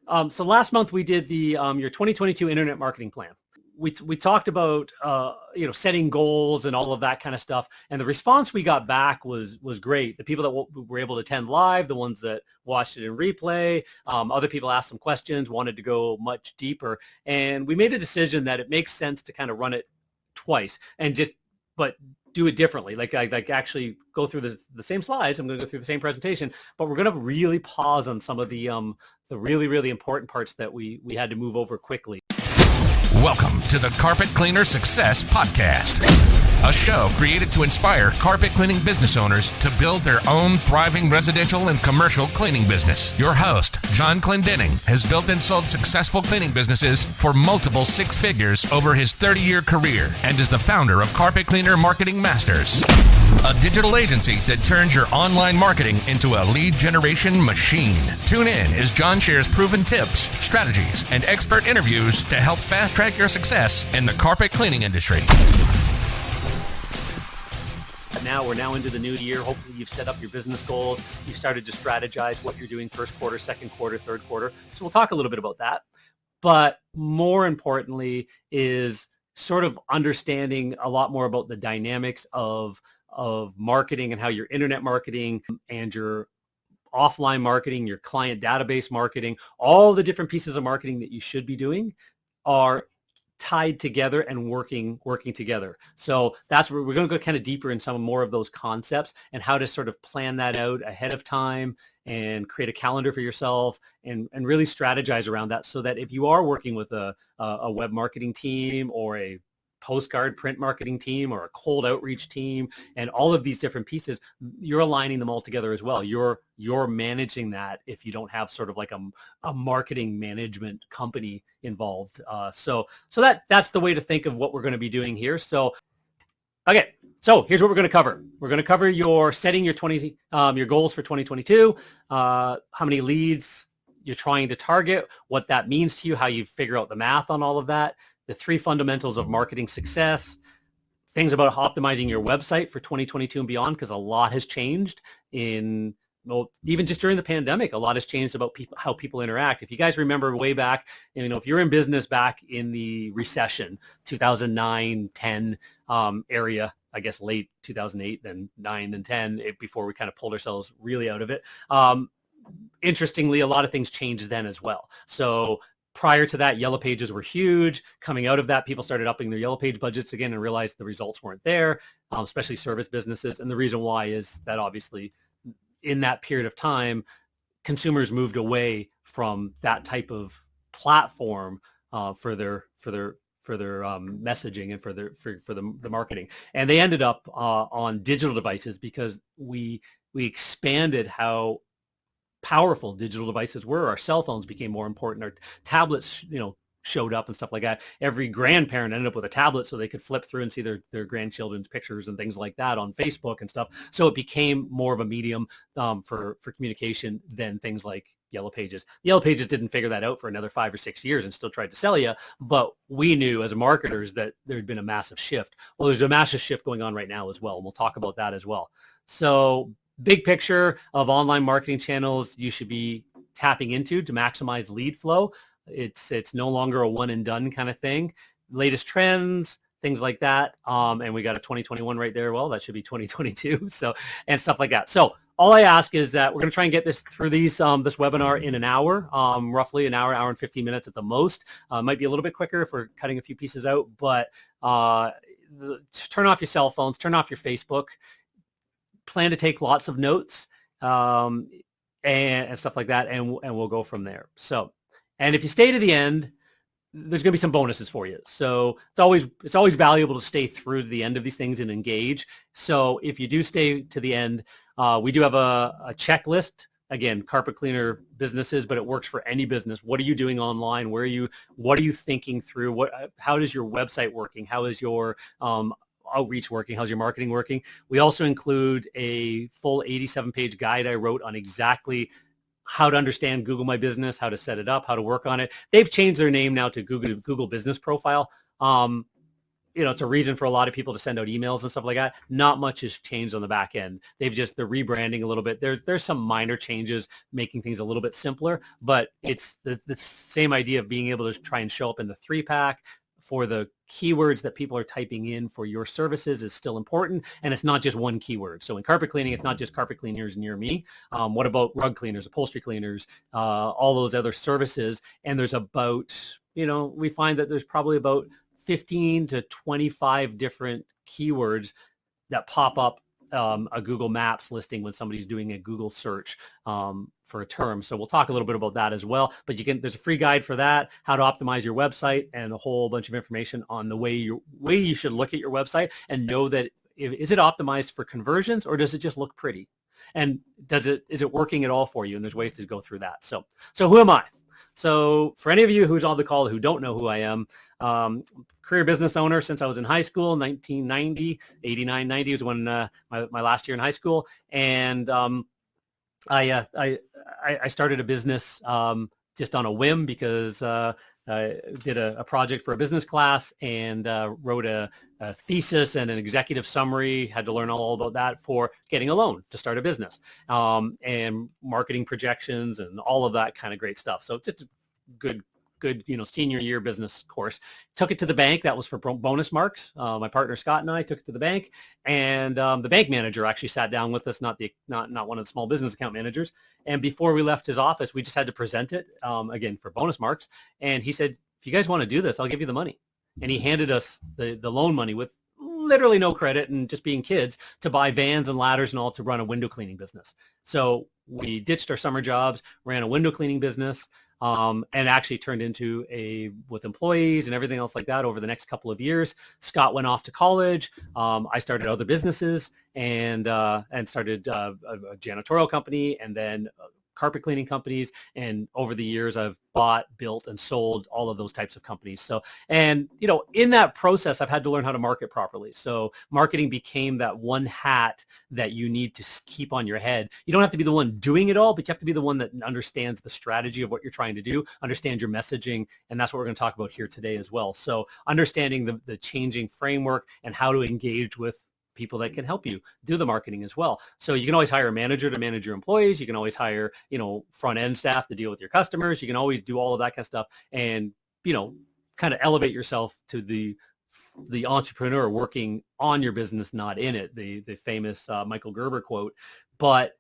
So last month we did the your 2022 Internet Marketing Plan. We talked about setting goals and all of that kind of stuff, and the response we got back was great. The people that were able to attend live, the ones that watched it in replay, other people asked some questions, wanted to go much deeper, and we made a decision that it makes sense to kind of run it twice and but do it differently. Like actually go through the same slides. I'm going to go through the same presentation, but we're going to really pause on some of the really, really important parts that we had to move over quickly. Welcome to the Carpet Cleaner Success Podcast, a show created to inspire carpet cleaning business owners to build their own thriving residential and commercial cleaning business. Your host, John Clendenning, has built and sold successful cleaning businesses for multiple six figures over his 30-year career and is the founder of Carpet Cleaner Marketing Masters, a digital agency that turns your online marketing into a lead generation machine. Tune in as John shares proven tips, strategies, and expert interviews to help fast-track your success in the carpet cleaning industry. We're now into the new year. Hopefully you've set up your business goals. You've started to strategize what you're doing first quarter, second quarter, third quarter. So we'll talk a little bit about that. But more importantly is sort of understanding a lot more about the dynamics of marketing and how your internet marketing and your offline marketing, your client database marketing, all the different pieces of marketing that you should be doing are tied together and working together. So that's where we're going to go kind of deeper in some more of those concepts and how to sort of plan that out ahead of time and create a calendar for yourself and really strategize around that, so that if you are working with a web marketing team or a postcard print marketing team or a cold outreach team and all of these different pieces, you're aligning them all together as well. You're managing that if you don't have sort of like a marketing management company involved. So that's the way to think of what we're going to be doing here. So, okay. So here's what we're going to cover. We're going to cover your setting your goals for 2022, how many leads you're trying to target, what that means to you, how you figure out the math on all of that, the three fundamentals of marketing success, things about optimizing your website for 2022 and beyond, because a lot has changed even just during the pandemic. A lot has changed about how people interact. If you guys remember way back, if you're in business back in the recession, 2009, 10 area, I guess late 2008, then 9 and 10, before we kind of pulled ourselves really out of it. Interestingly, a lot of things changed then as well. So prior to that, Yellow Pages were huge. Coming out of that, people started upping their Yellow Page budgets again and realized the results weren't there, especially service businesses. And the reason why is that obviously in that period of time, consumers moved away from that type of platform for their messaging and for the marketing. And they ended up on digital devices because we expanded how powerful digital devices were. Our cell phones became more important. Our tablets, showed up and stuff like that. Every grandparent ended up with a tablet so they could flip through and see their grandchildren's pictures and things like that on Facebook and stuff. So it became more of a medium for communication than things like Yellow Pages. Yellow Pages didn't figure that out for another 5 or 6 years and still tried to sell you. But we knew as marketers that there had been a massive shift. Well, there's a massive shift going on right now as well. And we'll talk about that as well. So big picture of online marketing channels you should be tapping into to maximize lead flow. It's no longer a one and done kind of thing. Latest trends, things like that. And we got a 2021 right there. Well, that should be 2022. So, and stuff like that. So all I ask is that we're going to try and get this through this webinar in an hour, roughly an hour and 15 minutes at the most. Might be a little bit quicker if we're cutting a few pieces out, but turn off your cell phones, turn off your Facebook. Plan to take lots of notes and stuff like that, and we'll go from there. So, and if you stay to the end, there's going to be some bonuses for you. So it's always valuable to stay through the end of these things and engage. So if you do stay to the end, we do have a checklist. Again, carpet cleaner businesses, but it works for any business. What are you doing online? What are you thinking through? How is your website working? How is your outreach working? How's your marketing working? We also include a full 87-page guide I wrote on exactly how to understand Google My Business, how to set it up, how to work on it. They've changed their name now to Google Business Profile. it's a reason for a lot of people to send out emails and stuff like that. Not much has changed on the back end. They're rebranding a little bit. There's some minor changes, making things a little bit simpler, but it's the same idea of being able to try and show up in the 3-pack for the keywords that people are typing in for your services is still important. And it's not just one keyword. So in carpet cleaning, it's not just carpet cleaners near me. What about rug cleaners, upholstery cleaners, all those other services? And there's about, we find that there's probably about 15 to 25 different keywords that pop up a Google Maps listing when somebody's doing a Google search for a term. So we'll talk a little bit about that as well. But there's a free guide for that, how to optimize your website, and a whole bunch of information on the way you should look at your website and know that is it optimized for conversions, or does it just look pretty? And is it working at all for you? And there's ways to go through that. So who am I? So for any of you who's on the call who don't know who I am, career business owner since I was in high school, 1990, 89, 90 was when my last year in high school. And I started a business just on a whim because I did a project for a business class and wrote a thesis and an executive summary, had to learn all about that for getting a loan to start a business, and marketing projections and all of that kind of great stuff. So just a good, senior year business course. Took it to the bank. That was for bonus marks. My partner Scott and I took it to the bank, and the bank manager actually sat down with us, not one of the small business account managers. And before we left his office, we just had to present it again for bonus marks. And he said, "If you guys want to do this, I'll give you the money." And he handed us the loan money with literally no credit and just being kids to buy vans and ladders and all to run a window cleaning business. So we ditched our summer jobs, ran a window cleaning business, and actually turned into with employees and everything else like that over the next couple of years. Scott went off to college. I started other businesses and started a janitorial company and then carpet cleaning companies. And over the years, I've bought, built, and sold all of those types of companies. So, and, in that process, I've had to learn how to market properly. So marketing became that one hat that you need to keep on your head. You don't have to be the one doing it all, but you have to be the one that understands the strategy of what you're trying to do, understand your messaging. And that's what we're going to talk about here today as well. So understanding the changing framework and how to engage with people that can help you do the marketing as well. So you can always hire a manager to manage your employees. You can always hire, front end staff to deal with your customers. You can always do all of that kind of stuff and, kind of elevate yourself to the entrepreneur working on your business, not in it, the famous Michael Gerber quote. But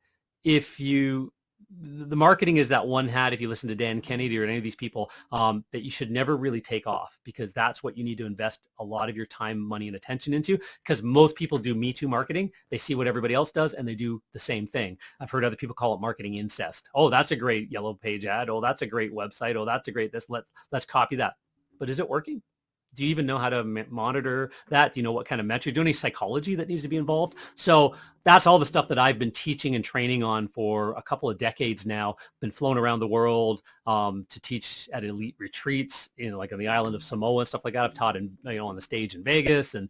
the marketing is that one hat, if you listen to Dan Kennedy or any of these people, that you should never really take off, because that's what you need to invest a lot of your time, money, and attention into, because most people do Me Too marketing. They see what everybody else does and they do the same thing. I've heard other people call it marketing incest. Oh, that's a great yellow page ad. Oh, that's a great website. Oh, that's a great this. Let's copy that. But is it working? Do you even know how to monitor that? Do you know what kind of metrics? Do you know any psychology that needs to be involved? So that's all the stuff that I've been teaching and training on for a couple of decades now. Been flown around the world to teach at elite retreats, like on the island of Samoa and stuff like that. I've taught on the stage in Vegas and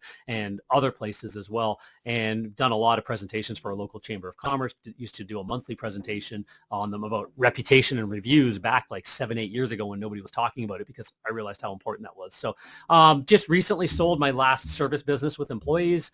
other places as well, and done a lot of presentations for our local Chamber of Commerce. Used to do a monthly presentation on them about reputation and reviews back like 7-8 years ago when nobody was talking about it, because I realized how important that was. So just recently sold my last service business with employees.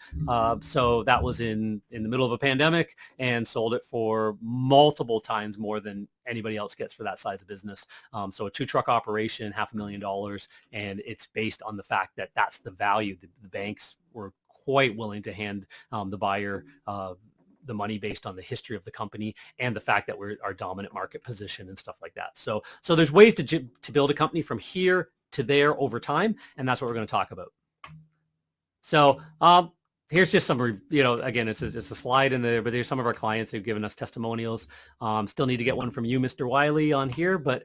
So that was in the middle of a pandemic, and sold it for multiple times more than anybody else gets for that size of business. So a 2-truck operation, $500,000, and it's based on the fact that that's the value. The banks were quite willing to hand the buyer the money based on the history of the company and the fact that we're our dominant market position and stuff like that. So there's ways to build a company from here to there over time, and that's what we're going to talk about. So here's just some, again, it's a slide in there, but there's some of our clients who've given us testimonials. Still need to get one from you, Mr. Wiley, on here. But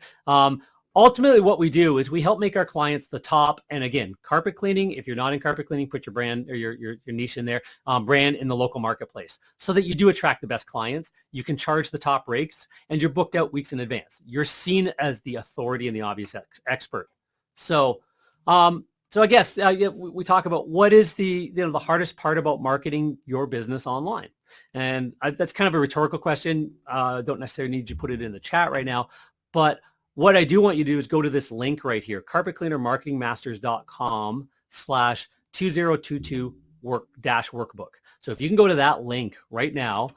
ultimately what we do is we help make our clients the top. And again, carpet cleaning, if you're not in carpet cleaning, put your brand or your niche in there, brand in the local marketplace, so that you do attract the best clients. You can charge the top rates, and you're booked out weeks in advance. You're seen as the authority and the obvious expert. So, I guess we talk about what is the hardest part about marketing your business online, and that's kind of a rhetorical question. Don't necessarily need you to put it in the chat right now, but what I do want you to do is go to this link right here, carpetcleanermarketingmasters.com/ 2022 workbook. So if you can go to that link right now,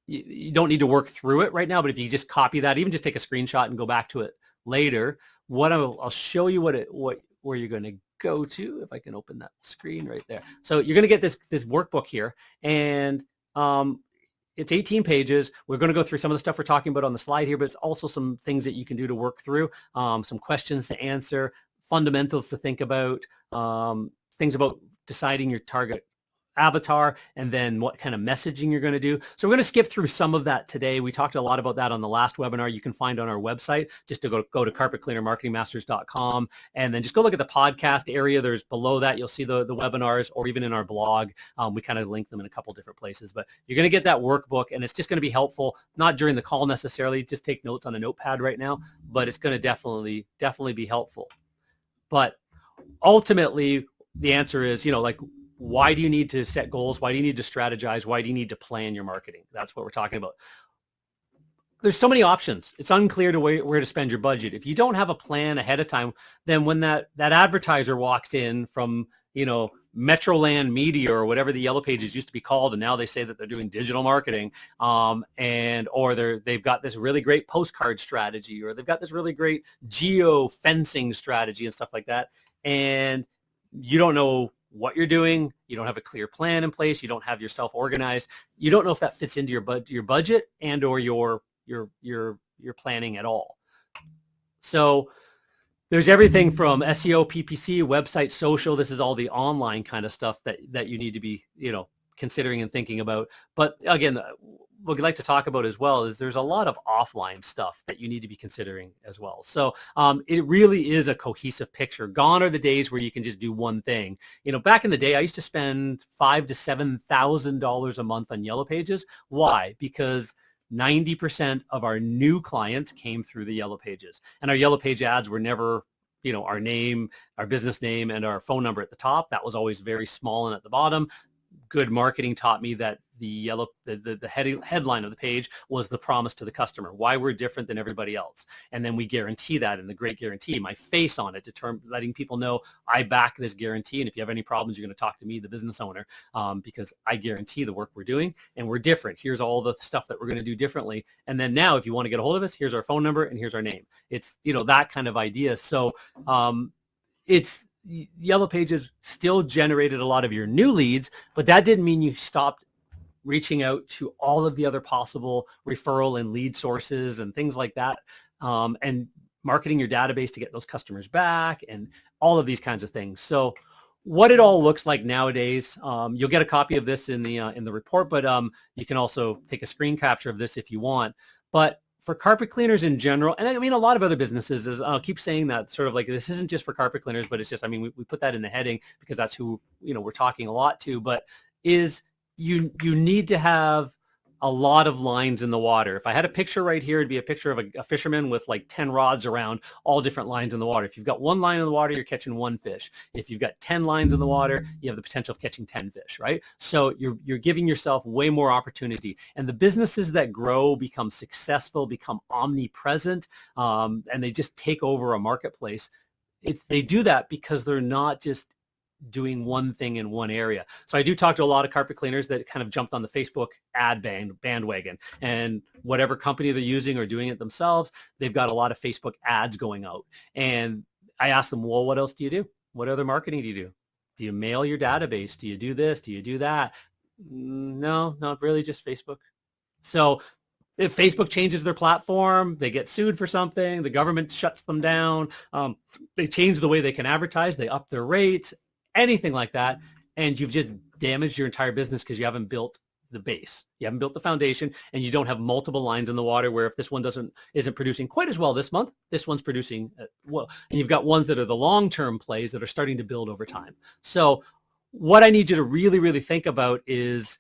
you don't need to work through it right now, but if you just copy that, even just take a screenshot and go back to it later, I'll show you where you're going to go to, if I can open that screen right there. So you're going to get this workbook here, and it's 18 pages. We're going to go through some of the stuff we're talking about on the slide here, but it's also some things that you can do to work through, some questions to answer, fundamentals to think about, things about deciding your target avatar, and then what kind of messaging you're going to do. So we're going to skip through some of that today. We talked a lot about that on the last webinar. You can find on our website, just to go to carpetcleanermarketingmasters.com, and then just go look at the podcast area. There's below that, you'll see the webinars, or even in our blog. We kind of link them in a couple different places, but you're going to get that workbook, and it's just going to be helpful, not during the call necessarily, just take notes on a notepad right now, but it's going to definitely be helpful. But ultimately, the answer is, why do you need to set goals? Why do you need to strategize? Why do you need to plan your marketing? That's what we're talking about. There's so many options. It's unclear to where to spend your budget. If you don't have a plan ahead of time, then when that advertiser walks in from, Metroland Media or whatever the Yellow Pages used to be called, and now they say that they're doing digital marketing, or they've got this really great postcard strategy, or they've got this really great geo fencing strategy and stuff like that, and you don't know what you're doing, you don't have a clear plan in place, you don't have yourself organized, you don't know if that fits into your budget and or your planning at all. So there's everything from SEO, PPC, website, social. This is all the online kind of stuff that you need to be, considering and thinking about. But again, what we'd like to talk about as well is there's a lot of offline stuff that you need to be considering as well. So it really is a cohesive picture. Gone are the days where you can just do one thing. Back in the day, I used to spend $5,000 to $7,000 a month on Yellow Pages. Why? Because 90% of our new clients came through the Yellow Pages, and our Yellow Page ads were never, our name, our business name, and our phone number at the top. That was always very small and at the bottom. Good marketing taught me that the headline of the page was the promise to the customer, why we're different than everybody else. And then we guarantee that in the great guarantee, my face on it, letting people know I back this guarantee. And if you have any problems, you're going to talk to me, the business owner, because I guarantee the work we're doing, and we're different. Here's all the stuff that we're going to do differently. And then now, if you want to get a hold of us, here's our phone number and here's our name. It's, that kind of idea. So Yellow Pages still generated a lot of your new leads, but that didn't mean you stopped reaching out to all of the other possible referral and lead sources and things like that, and marketing your database to get those customers back and all of these kinds of things. So what it all looks like nowadays, you'll get a copy of this in the report, but you can also take a screen capture of this if you want. But for carpet cleaners in general, and I mean, a lot of other businesses, I'll keep saying that, sort of like, this isn't just for carpet cleaners, but it's just, we put that in the heading because that's who, we're talking a lot to, but you need to have a lot of lines in the water. If I had a picture right here, it'd be a picture of a fisherman with like 10 rods around all different lines in the water. If you've got one line in the water, you're catching one fish. If you've got 10 lines in the water, you have the potential of catching 10 fish, right? So you're giving yourself way more opportunity. And the businesses that grow, become successful, become omnipresent, and they just take over a marketplace, they do that because they're not just doing one thing in one area. So I do talk to a lot of carpet cleaners that kind of jumped on the Facebook ad bandwagon, and whatever company they're using or doing it themselves, they've got a lot of Facebook ads going out. And I ask them, well, what else do you do? What other marketing do you do? Do you mail your database? Do you do this? Do you do that? No, not really, just Facebook. So if Facebook changes their platform, they get sued for something, the government shuts them down, they change the way they can advertise, they up their rates, anything like that, and you've just damaged your entire business because you haven't built the base, you haven't built the foundation, and you don't have multiple lines in the water where if this one isn't producing quite as well this month, this one's producing well, and you've got ones that are the long-term plays that are starting to build over time. So what I need you to really, really think about is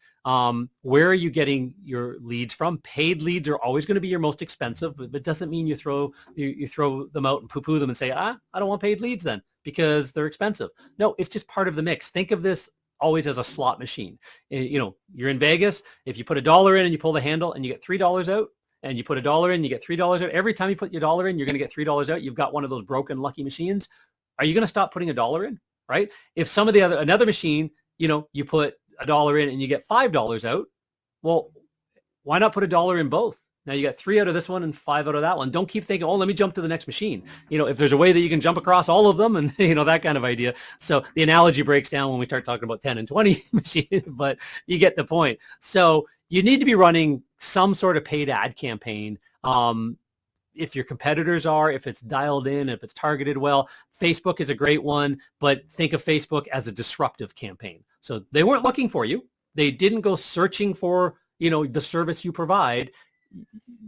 where are you getting your leads from? Paid leads are always going to be your most expensive, but it doesn't mean you throw them out and poo-poo them and say, I don't want paid leads then because they're expensive. No, it's just part of the mix. Think of this always as a slot machine. You're in Vegas. If you put $1 in and you pull the handle and you get $3 out, and you put $1 in, you get $3 out. Every time you put your $1 in, you're going to get $3 out. You've got one of those broken lucky machines. Are you going to stop putting $1 in? right? If some of the another machine, you put $1 in and you get $5 out, well, why not put $1 in both? Now you got 3 out of this one and 5 out of that one. Don't keep thinking, oh, let me jump to the next machine. If there's a way that you can jump across all of them and, that kind of idea. So the analogy breaks down when we start talking about 10 and 20 machines, but you get the point. So you need to be running some sort of paid ad campaign. If your competitors are, if it's dialed in, if it's targeted well. Facebook is a great one, but think of Facebook as a disruptive campaign. So they weren't looking for you. They didn't go searching for, the service you provide.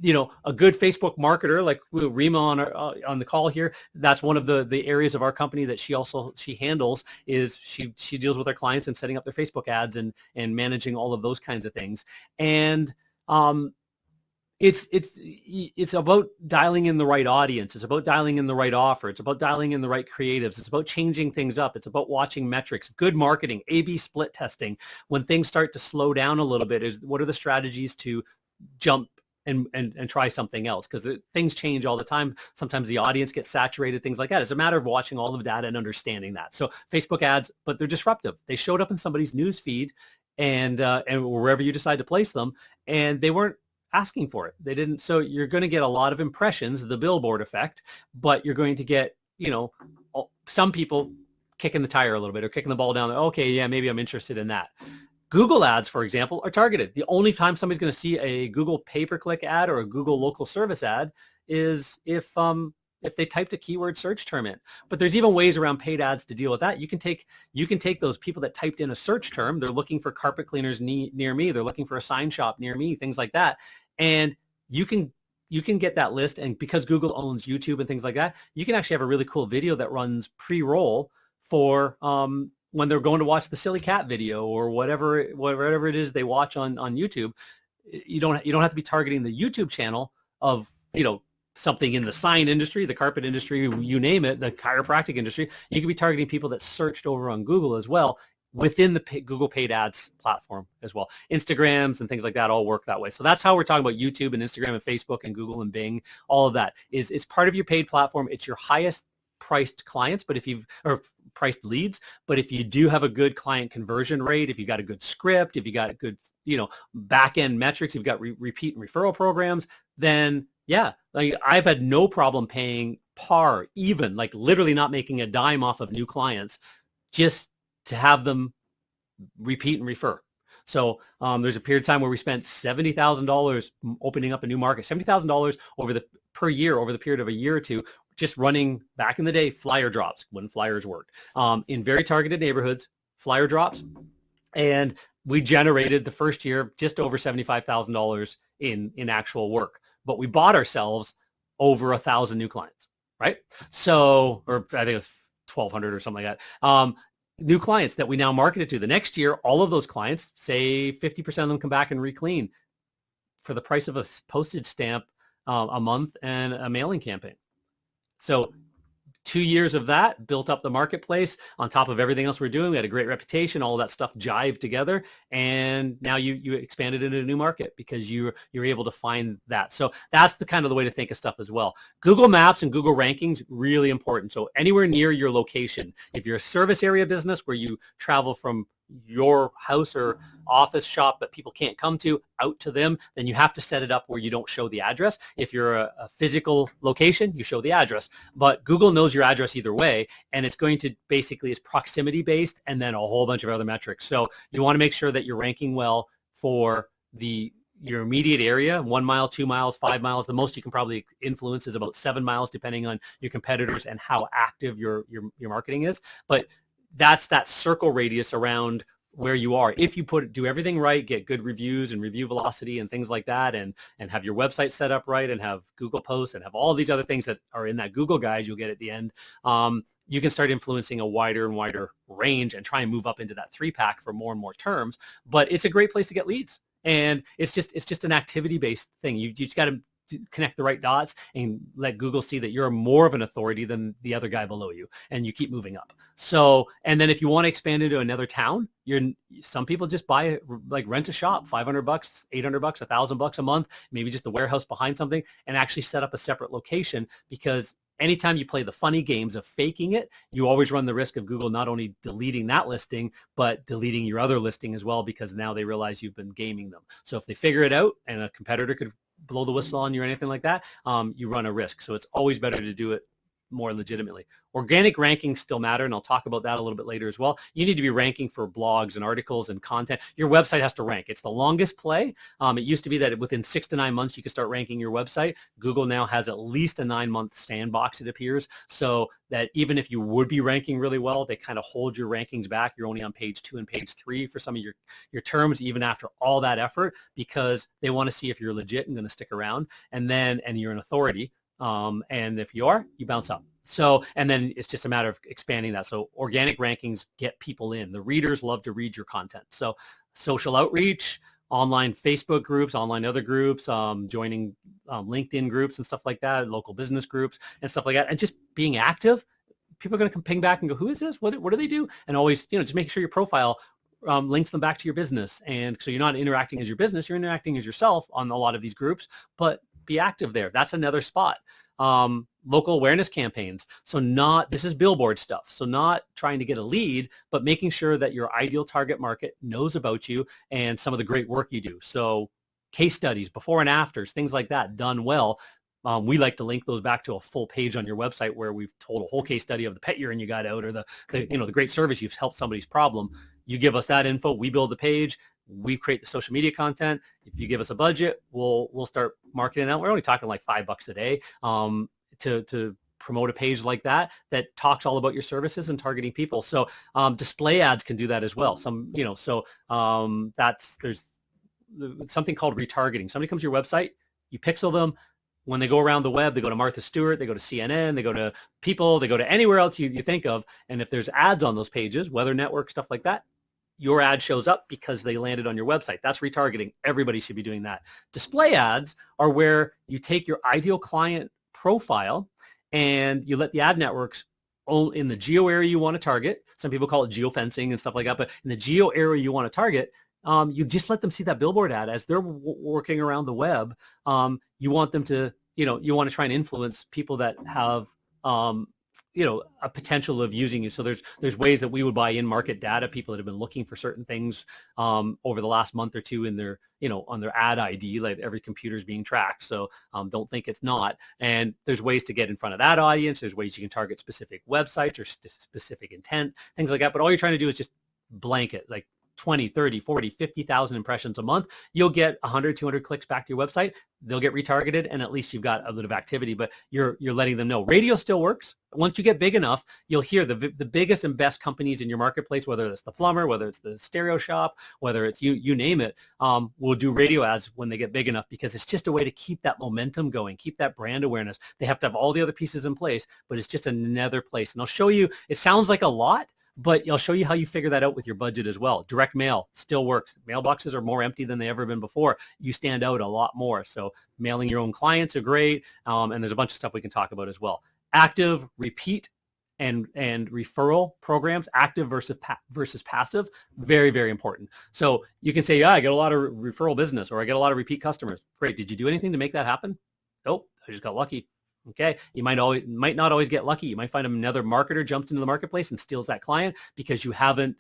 A good Facebook marketer like Rima on the call here, that's one of the areas of our company that she handles, is she deals with our clients and setting up their Facebook ads and managing all of those kinds of things. And it's about dialing in the right audience. It's about dialing in the right offer. It's about dialing in the right creatives. It's about changing things up. It's about watching metrics, good marketing, A/B split testing. When things start to slow down a little bit, what are the strategies to jump and try something else? Because things change all the time. Sometimes the audience gets saturated, things like that. It's a matter of watching all of the data and understanding that. So Facebook ads, but they're disruptive. They showed up in somebody's news feed and wherever you decide to place them, and they weren't asking for it. They didn't. So you're going to get a lot of impressions, the billboard effect, but you're going to get, some people kicking the tire a little bit or kicking the ball down. Okay, yeah, maybe I'm interested in that. Google ads, for example, are targeted. The only time somebody's going to see a Google pay-per-click ad or a Google local service ad is if they typed a keyword search term in. But there's even ways around paid ads to deal with that. You can take those people that typed in a search term. They're looking for carpet cleaners near me. They're looking for a sign shop near me, things like that. And you can get that list. And because Google owns YouTube and things like that, you can actually have a really cool video that runs pre-roll for when they're going to watch the silly cat video or whatever it is they watch on YouTube. You don't have to be targeting the YouTube channel of, something in the sign industry, the carpet industry, you name it, the chiropractic industry. You can be targeting people that searched over on Google as well within the Google paid ads platform as well. Instagrams and things like that all work that way. So that's how we're talking about YouTube and Instagram and Facebook and Google and Bing. All of that is part of your paid platform. It's your highest priced clients, or priced leads. But if you do have a good client conversion rate, if you got a good script, if you got a good, back end metrics, you've got repeat and referral programs, then yeah, like I've had no problem paying par, even like literally not making a dime off of new clients, just to have them repeat and refer. So there's a period of time where we spent $70,000 opening up a new market, $70,000 per year over the period of a year or two, just running back in the day flyer drops when flyers worked in very targeted neighborhoods, flyer drops, and we generated the first year just over $75,000 in actual work. But we bought ourselves over 1,000 new clients, right? So, or I think it was 1,200 or something like that. New clients that we now marketed to. The next year, all of those clients, say 50% of them come back and re-clean for the price of a postage stamp a month and a mailing campaign. So 2 years of that built up the marketplace on top of everything else we're doing. We had a great reputation. All of that stuff jived together. And now you expanded into a new market because you're able to find that. So that's the kind of the way to think of stuff as well. Google Maps and Google rankings, really important. So anywhere near your location, if you're a service area business where you travel from your house or office shop that people can't come to out to them, then you have to set it up where you don't show the address. If you're a physical location, you show the address, but Google knows your address either way, and it's going to basically is proximity based and then a whole bunch of other metrics. So you want to make sure that you're ranking well for your immediate area, 1 mile, 2 miles, 5 miles. The most you can probably influence is about 7 miles, depending on your competitors and how active your marketing is. But that's that circle radius around where you are. If you do everything right, get good reviews and review velocity and things like that, and have your website set up right, and have Google posts and have all these other things that are in that Google guide you'll get at the end, you can start influencing a wider and wider range and try and move up into that 3-pack for more and more terms. But it's a great place to get leads. And it's just an activity-based thing. You just got to connect the right dots and let Google see that you're more of an authority than the other guy below you, and you keep moving up. So, and then if you want to expand into another town, some people just rent a shop, $500, $800, $1,000 a month, maybe just the warehouse behind something, and actually set up a separate location, because anytime you play the funny games of faking it, you always run the risk of Google not only deleting that listing, but deleting your other listing as well, because now they realize you've been gaming them. So if they figure it out and a competitor could blow the whistle on you or anything like that, you run a risk. So it's always better to do it more legitimately. Organic rankings still matter, and I'll talk about that a little bit later as well. You need to be ranking for blogs and articles and content. Your website has to rank. It's the longest play. It used to be that within 6 to 9 months you could start ranking your website. Google now has at least a 9-month sandbox, it appears, so that even if you would be ranking really well, they kind of hold your rankings back. You're only on page 2 and page 3 for some of your terms, even after all that effort, because they want to see if you're legit and going to stick around, and you're an authority. And if you are, you bounce up. So, and then it's just a matter of expanding that. So organic rankings get people in. The readers love to read your content. So social outreach, online Facebook groups, online other groups, joining LinkedIn groups and stuff like that, local business groups and stuff like that. And just being active. People are going to come ping back and go, who is this? What do they do? And always, just make sure your profile links them back to your business. And so you're not interacting as your business, you're interacting as yourself on a lot of these groups, but be active there. That's another spot. Local awareness campaigns. So this is billboard stuff. So not trying to get a lead, but making sure that your ideal target market knows about you and some of the great work you do. So case studies, before and afters, things like that done well. We like to link those back to a full page on your website where we've told a whole case study of the pet urine you got out, or the great service you've helped somebody's problem. You give us that info, we build the page, we create the social media content. If you give us a budget, we'll start marketing that. We're only talking like $5 a day to promote a page like that talks all about your services and targeting people. So display ads can do that as well. There's something called retargeting. Somebody comes to your website, you pixel them. When they go around the web, they go to Martha Stewart, they go to CNN, they go to People, they go to anywhere else you think of. And if there's ads on those pages, Weather Network, stuff like that, your ad shows up because they landed on your website. That's retargeting. Everybody should be doing that. Display ads are where you take your ideal client profile and you let the ad networks in the geo area you want to target. Some people call it geofencing and stuff like that, but in the geo area you want to target, you just let them see that billboard ad as they're working around the web. You want them to, you want to try and influence people that have, a potential of using you. So there's ways that we would buy in market data, people that have been looking for certain things over the last month or two in their, on their ad ID, like every computer is being tracked. So don't think it's not. And there's ways to get in front of that audience. There's ways you can target specific websites or specific intent, things like that. But all you're trying to do is just blanket, like 20, 30, 40, 50,000 impressions a month. You'll get 100, 200 clicks back to your website. They'll get retargeted, and at least you've got a bit of activity, but you're letting them know. Radio still works. Once you get big enough, you'll hear the biggest and best companies in your marketplace, whether it's the plumber, whether it's the stereo shop, whether it's you name it, will do radio ads when they get big enough, because it's just a way to keep that momentum going, keep that brand awareness. They have to have all the other pieces in place, but it's just another place. And I'll show you, it sounds like a lot, but I'll show you how you figure that out with your budget as well. Direct mail still works. Mailboxes are more empty than they ever been before. You stand out a lot more. So mailing your own clients are great. And there's a bunch of stuff we can talk about as well. Active, repeat, and referral programs, active versus passive, very, very important. So you can say, yeah, I get a lot of referral business, or I get a lot of repeat customers. Great. Did you do anything to make that happen? Nope. I just got lucky. Okay, you might not always get lucky. You might find another marketer jumps into the marketplace and steals that client because you haven't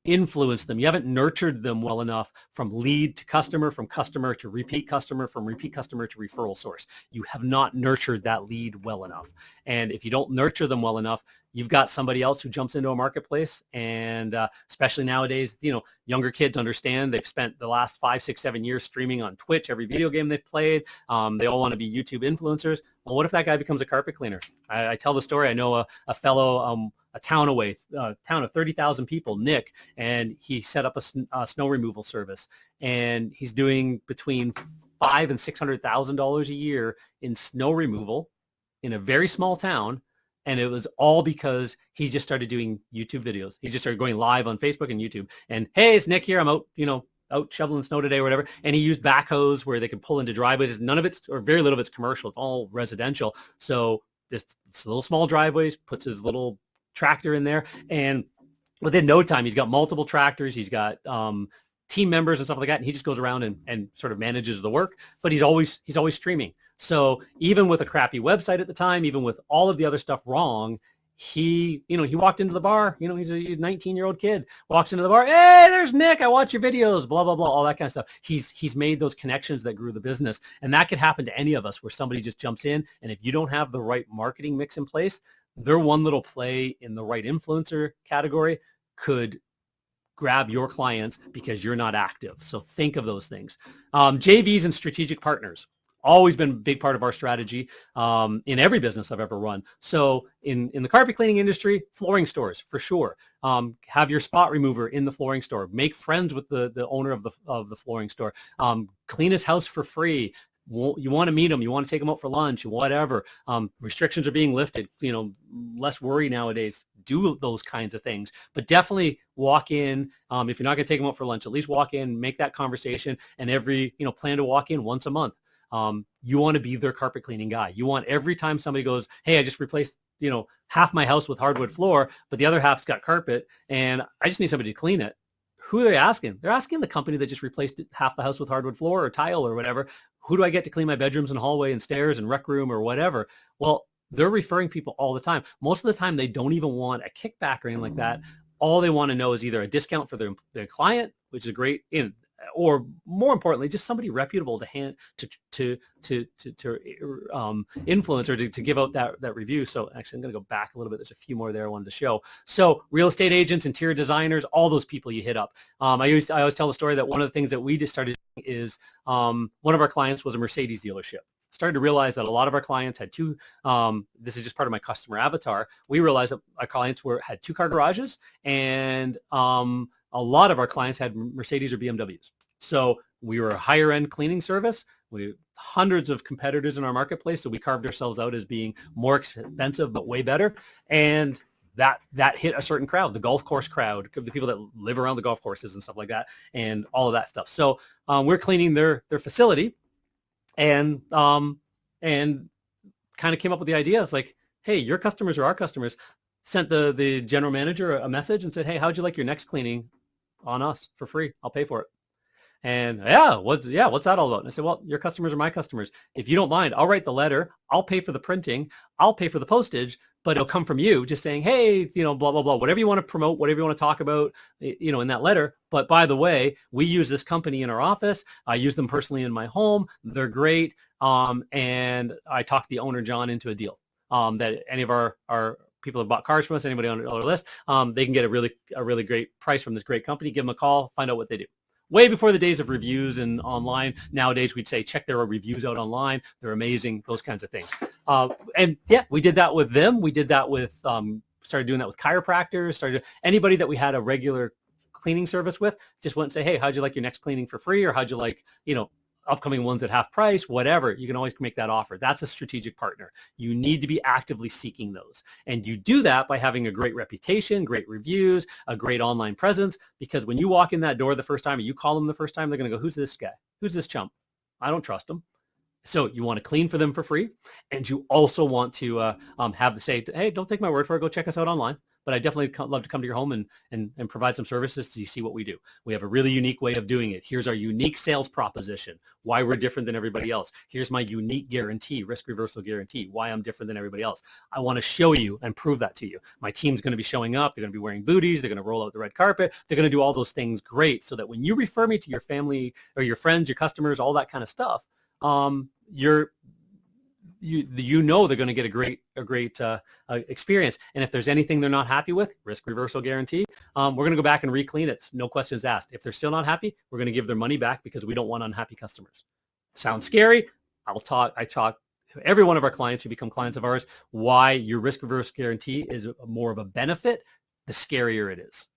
influenced them. You haven't nurtured them well enough from lead to customer, from customer to repeat customer, from repeat customer to referral source. You have not nurtured that lead well enough. And if you don't nurture them well enough, you've got somebody else who jumps into a marketplace. And especially nowadays, younger kids understand. They've spent the last 5, 6, 7 years streaming on Twitch, every video game they've played. They all want to be YouTube influencers. Well, what if that guy becomes a carpet cleaner? I tell the story. I know a fellow, a town of 30,000 people, Nick, and he set up a snow removal service, and he's doing between $500,000 and $600,000 a year in snow removal in a very small town. And it was all because he just started doing YouTube videos. He just started going live on Facebook and YouTube. And hey, it's Nick here. I'm out shoveling snow today or whatever. And he used backhoes where they could pull into driveways. None of it's, or very little of it's commercial. It's all residential. So this little small driveways, puts his little tractor in there. And within no time, he's got multiple tractors. He's got team members and stuff like that. And he just goes around and sort of manages the work. But he's always streaming. So even with a crappy website at the time, even with all of the other stuff wrong, he walked into the bar, he's a 19-year-old kid, walks into the bar, hey, there's Nick, I watch your videos, blah, blah, blah, all that kind of stuff. He's made those connections that grew the business. And that could happen to any of us where somebody just jumps in. And if you don't have the right marketing mix in place, their one little play in the right influencer category could grab your clients because you're not active. So think of those things. JVs and strategic partners. Always been a big part of our strategy in every business I've ever run. So in the carpet cleaning industry, flooring stores for sure. Have your spot remover in the flooring store. Make friends with the owner of the flooring store. Clean his house for free. You want to meet them. You want to take them out for lunch, whatever. Restrictions are being lifted. Less worry nowadays. Do those kinds of things, but definitely walk in. If you're not going to take them out for lunch, at least walk in, make that conversation, and plan to walk in once a month. You want to be their carpet cleaning guy. You want every time somebody goes, hey, I just replaced, half my house with hardwood floor, but the other half's got carpet and I just need somebody to clean it. Who are they asking? They're asking the company that just replaced half the house with hardwood floor or tile or whatever. Who do I get to clean my bedrooms and hallway and stairs and rec room or whatever? Well, they're referring people all the time. Most of the time, they don't even want a kickback or anything like that. All they want to know is either a discount for their client, which is great, or more importantly, just somebody reputable to influence or to give out that review. So actually, I'm going to go back a little bit. There's a few more there I wanted to show. So real estate agents, interior designers, all those people you hit up. I always tell the story that one of the things that we just started doing is one of our clients was a Mercedes dealership. Started to realize that a lot of our clients had two, this is just part of my customer avatar. We realized that our clients had 2-car garages, and a lot of our clients had Mercedes or BMWs. So we were a higher end cleaning service. We have hundreds of competitors in our marketplace. So we carved ourselves out as being more expensive, but way better. And that hit a certain crowd, the golf course crowd, the people that live around the golf courses and stuff like that, and all of that stuff. So we're cleaning their facility, and kind of came up with the idea. It's like, hey, your customers are our customers. Sent the general manager a message and said, hey, how'd you like your next cleaning on us for free? I'll pay for it. And what's that all about? And I said, well, your customers are my customers. If you don't mind, I'll write the letter. I'll pay for the printing. I'll pay for the postage, but it'll come from you just saying, hey, blah, blah, blah, whatever you want to promote, whatever you want to talk about, in that letter. But by the way, we use this company in our office. I use them personally in my home. They're great. And I talked the owner, John, into a deal that any of our people have bought cars from us, anybody on our list, they can get a really great price from this great company. Give them a call, find out what they do. Way before the days of reviews and online. Nowadays, we'd say, check their reviews out online. They're amazing, those kinds of things. And yeah, we did that with them. We did that with, started doing that with chiropractors, anybody that we had a regular cleaning service with, just went and say, hey, how'd you like your next cleaning for free? Or how'd you like, upcoming ones at half price, whatever. You can always make that offer. That's a strategic partner. You need to be actively seeking those. And you do that by having a great reputation, great reviews, a great online presence, because when you walk in that door the first time or you call them the first time, they're going to go, who's this guy? Who's this chump? I don't trust him. So you want to clean for them for free. And you also want to say, hey, don't take my word for it. Go check us out online. But I definitely love to come to your home and provide some services so you see what we do. We have a really unique way of doing it. Here's our unique sales proposition, why we're different than everybody else. Here's my unique guarantee, risk reversal guarantee, why I'm different than everybody else. I want to show you and prove that to you. My team's going to be showing up. They're going to be wearing booties. They're going to roll out the red carpet. They're going to do all those things great so that when you refer me to your family or your friends, your customers, all that kind of stuff, they're going to get a great experience. And if there's anything they're not happy with, risk reversal guarantee, we're going to go back and re-clean it. No questions asked. If they're still not happy, we're going to give their money back because we don't want unhappy customers. Sounds scary? I talk every one of our clients who become clients of ours why your risk reversal guarantee is more of a benefit, the scarier it is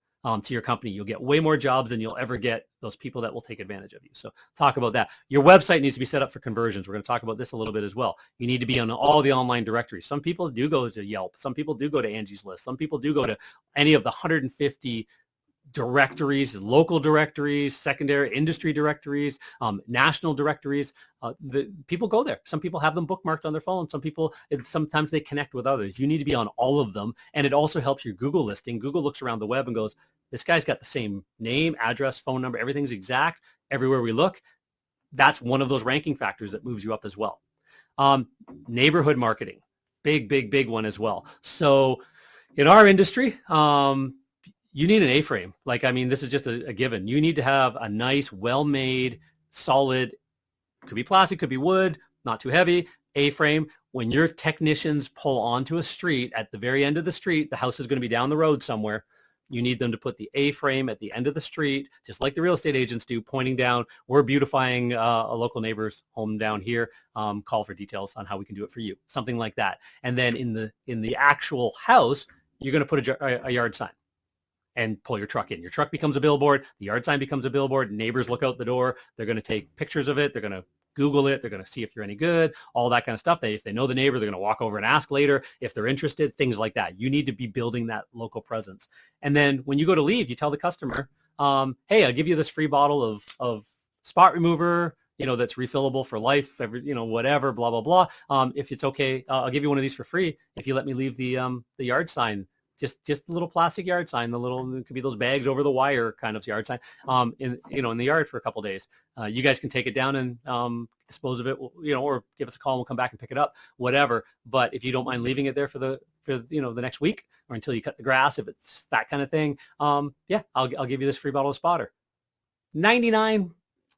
to your company. You'll get way more jobs than you'll ever get those people that will take advantage of you. So talk about that. Your website needs to be set up for conversions. We're going to talk about this a little bit as well. You need to be on all the online directories. Some people do go to Yelp. Some people do go to Angie's List. Some people do go to any of the 150 directories, local directories, secondary industry directories, national directories. The people go there. Some people have them bookmarked on their phone. Sometimes they connect with others. You need to be on all of them. And it also helps your Google listing. Google looks around the web and goes, this guy's got the same name, address, phone number, everything's exact everywhere we look. That's one of those ranking factors that moves you up as well. Neighborhood marketing, big one as well. So in our industry, you need an A-frame. Like, I mean, this is just a given. You need to have a nice, well-made, solid, could be plastic, could be wood, not too heavy, A-frame. When your technicians pull onto a street, at the very end of the street, the house is going to be down the road somewhere. You need them to put the A-frame at the end of the street, just like the real estate agents do, pointing down. We're beautifying a local neighbor's home down here. Call for details on how we can do it for you, something like that. And then in the actual house, you're going to put a yard sign and pull your truck in. Your truck becomes a billboard. The yard sign becomes a billboard. Neighbors look out the door. They're going to take pictures of it. They're going to Google it. They're going to see if you're any good, all that kind of stuff. If they know the neighbor, they're going to walk over and ask later if they're interested, things like that. You need to be building that local presence. And then when you go to leave, you tell the customer, hey, I'll give you this free bottle of spot remover, that's refillable for life, whatever, blah, blah, blah. If it's okay, I'll give you one of these for free if you let me leave the yard sign. Just the little plastic yard sign, it could be those bags over the wire kind of yard sign, in the yard for a couple of days. You guys can take it down and dispose of it, or give us a call and we'll come back and pick it up, whatever. But if you don't mind leaving it there for the next week or until you cut the grass, if it's that kind of thing, yeah, I'll give you this free bottle of spotter. 99%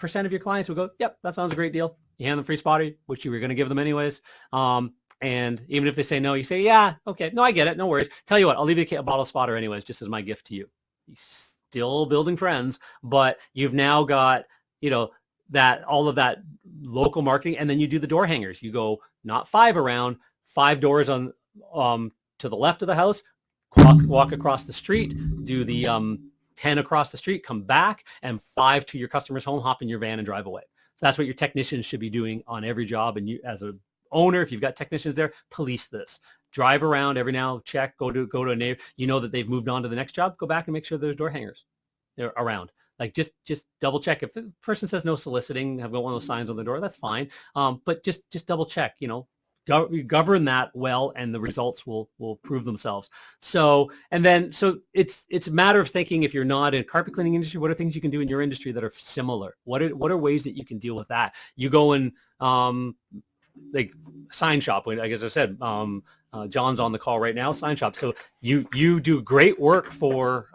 of your clients will go, yep, that sounds a great deal. You hand them free spotter, which you were going to give them anyways. And even if they say no, you say, yeah, okay, no, I get it. No worries. Tell you what, I'll leave you a bottle of spotter anyways, just as my gift to you. You're still building friends, but you've now got, that all of that local marketing. And then you do the door hangers. You go not 5 around, 5 doors on to the left of the house, walk across the street, do the 10 across the street, come back, and 5 to your customer's home, hop in your van and drive away. So that's what your technicians should be doing on every job. And you, as a owner, if you've got technicians there, police this. Drive around every now, check, go to a neighbor. You know that they've moved on to the next job. Go back and make sure there's door hangers they're around. Like just double check. If the person says no soliciting, have got one of those signs on the door, that's fine. But just double check. Govern that well, and the results will prove themselves. So it's a matter of thinking, if you're not in carpet cleaning industry, what are things you can do in your industry that are similar? What are ways that you can deal with that? You go in like sign shop. Like as I said, John's on the call right now, sign shop. So you do great work for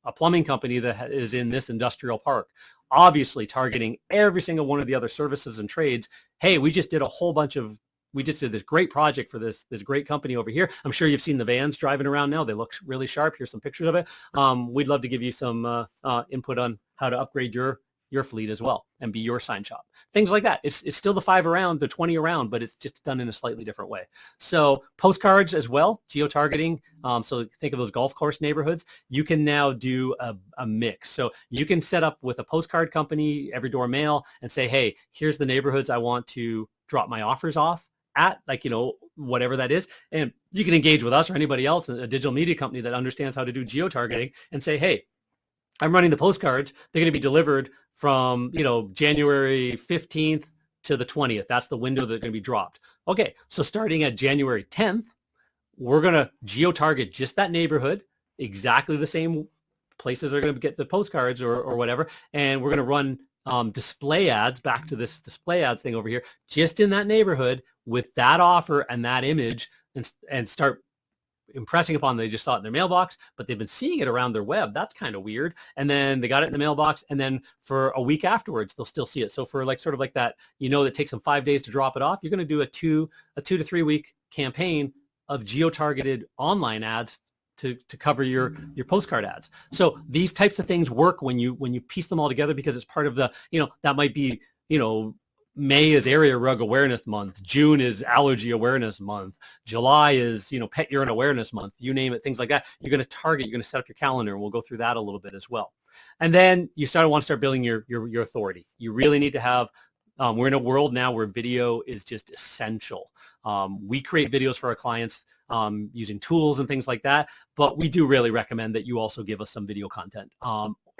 a plumbing company that is in this industrial park, obviously targeting every single one of the other services and trades. Hey, we just did this great project for this great company over here. I'm sure you've seen the vans driving around now. They look really sharp. Here's some pictures of it. We'd love to give you some input on how to upgrade your fleet as well and be your sign shop. Things like that. It's still the 5 around, the 20 around, but it's just done in a slightly different way. So postcards as well, geo-targeting. So think of those golf course neighborhoods. You can now do a mix. So you can set up with a postcard company, Every Door Mail, and say, hey, here's the neighborhoods I want to drop my offers off at, whatever that is. And you can engage with us or anybody else, a digital media company that understands how to do geo-targeting, and say, hey, I'm running the postcards. They're going to be delivered from, January 15th to the 20th. That's the window they're going to be dropped. Okay, so starting at January 10th, we're going to geo-target just that neighborhood, exactly the same places are going to get the postcards or whatever, and we're going to run display ads, back to this display ads thing over here, just in that neighborhood with that offer and that image, and start impressing upon them. They just saw it in their mailbox, but they've been seeing it around their web. That's kind of weird. And then they got it in the mailbox, and then for a week afterwards, they'll still see it. So for sort of like that, it takes them 5 days to drop it off. You're going to do a 2 to 3 week campaign of geo-targeted online ads to cover your postcard ads. So these types of things work when you piece them all together, because it's part of the, that might be, May is Area Rug Awareness Month. June is Allergy Awareness Month. July is, Pet Urine Awareness Month. You name it, things like that. You're going to target, you're going to set up your calendar, and we'll go through that a little bit as well. And then you want to start building your authority. You really need to have, we're in a world now where video is just essential. We create videos for our clients using tools and things like that, but we do really recommend that you also give us some video content.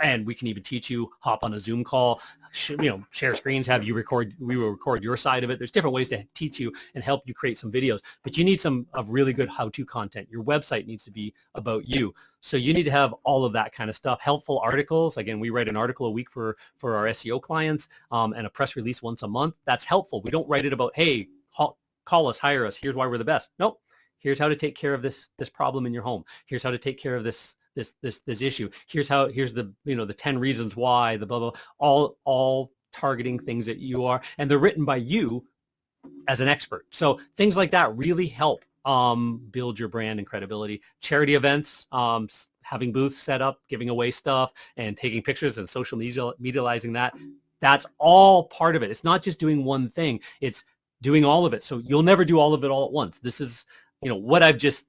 And we can even teach you, hop on a Zoom call, share screens, we will record your side of it. There's different ways to teach you and help you create some videos, but you need some of really good how-to content. Your website needs to be about you. So you need to have all of that kind of stuff. Helpful articles. Again, we write an article a week for our SEO clients, and a press release once a month. That's helpful. We don't write it about, hey, call us, hire us. Here's why we're the best. Nope. Here's how to take care of this problem in your home. Here's how to take care of this issue. Here's the the 10 reasons why, the blah blah, all targeting things that you are, and they're written by you as an expert. So things like that really help build your brand and credibility. Charity events, having booths set up, giving away stuff, and taking pictures and social medializing that. That's all part of it. It's not just doing one thing. It's doing all of it. So you'll never do all of it all at once. This is, what I've just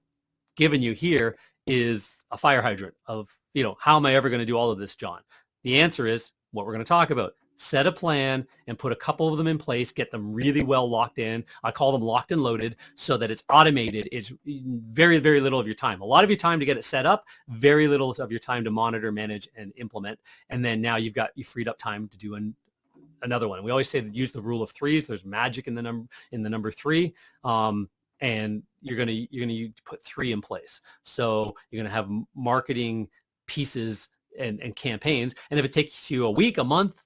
given you here is a fire hydrant of, how am I ever going to do all of this, John? The answer is what we're going to talk about. Set a plan and put a couple of them in place, get them really well locked in. I call them locked and loaded so that it's automated. It's very, very little of your time. A lot of your time to get it set up, very little of your time to monitor, manage, and implement. And then now you freed up time to do another one. We always say that use the rule of threes. There's magic in the number three. And you're gonna put three in place. So you're gonna have marketing pieces and campaigns. And if it takes you a week, a month,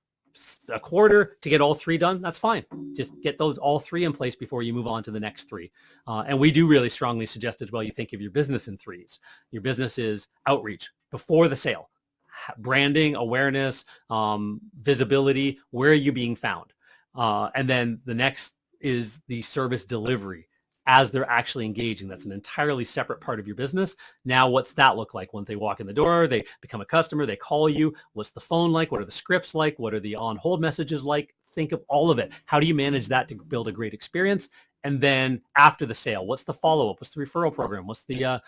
a quarter to get all three done, that's fine. Just get those all three in place before you move on to the next three. And we do really strongly suggest as well, you think of your business in threes. Your business is outreach before the sale, branding, awareness, visibility. Where are you being found? And then the next is the service delivery as they're actually engaging. That's an entirely separate part of your business. Now, what's that look like? Once they walk in the door, they become a customer, they call you. What's the phone like? What are the scripts like? What are the on-hold messages like? Think of all of it. How do you manage that to build a great experience? And then after the sale, what's the follow-up? What's the referral program? What's the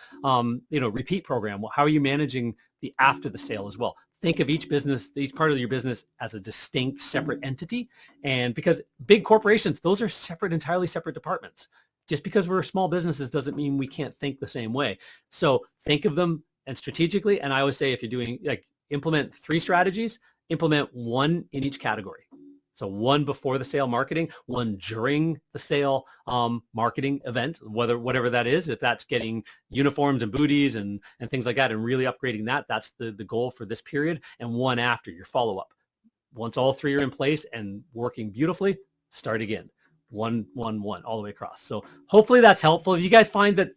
repeat program? How are you managing the after the sale as well? Think of each part of your business as a distinct, separate entity. And because big corporations, those are entirely separate departments. Just because we're small businesses doesn't mean we can't think the same way. So think of them and strategically. And I always say, if you're doing implement 3 strategies, implement 1 in each category. So 1 before the sale marketing, 1 during the sale marketing event, whatever that is. If that's getting uniforms and booties and things like that and really upgrading that, that's the goal for this period. And 1 after your follow-up. Once all 3 are in place and working beautifully, start again. 1, 1, 1 all the way across. So hopefully that's helpful. If you guys find that,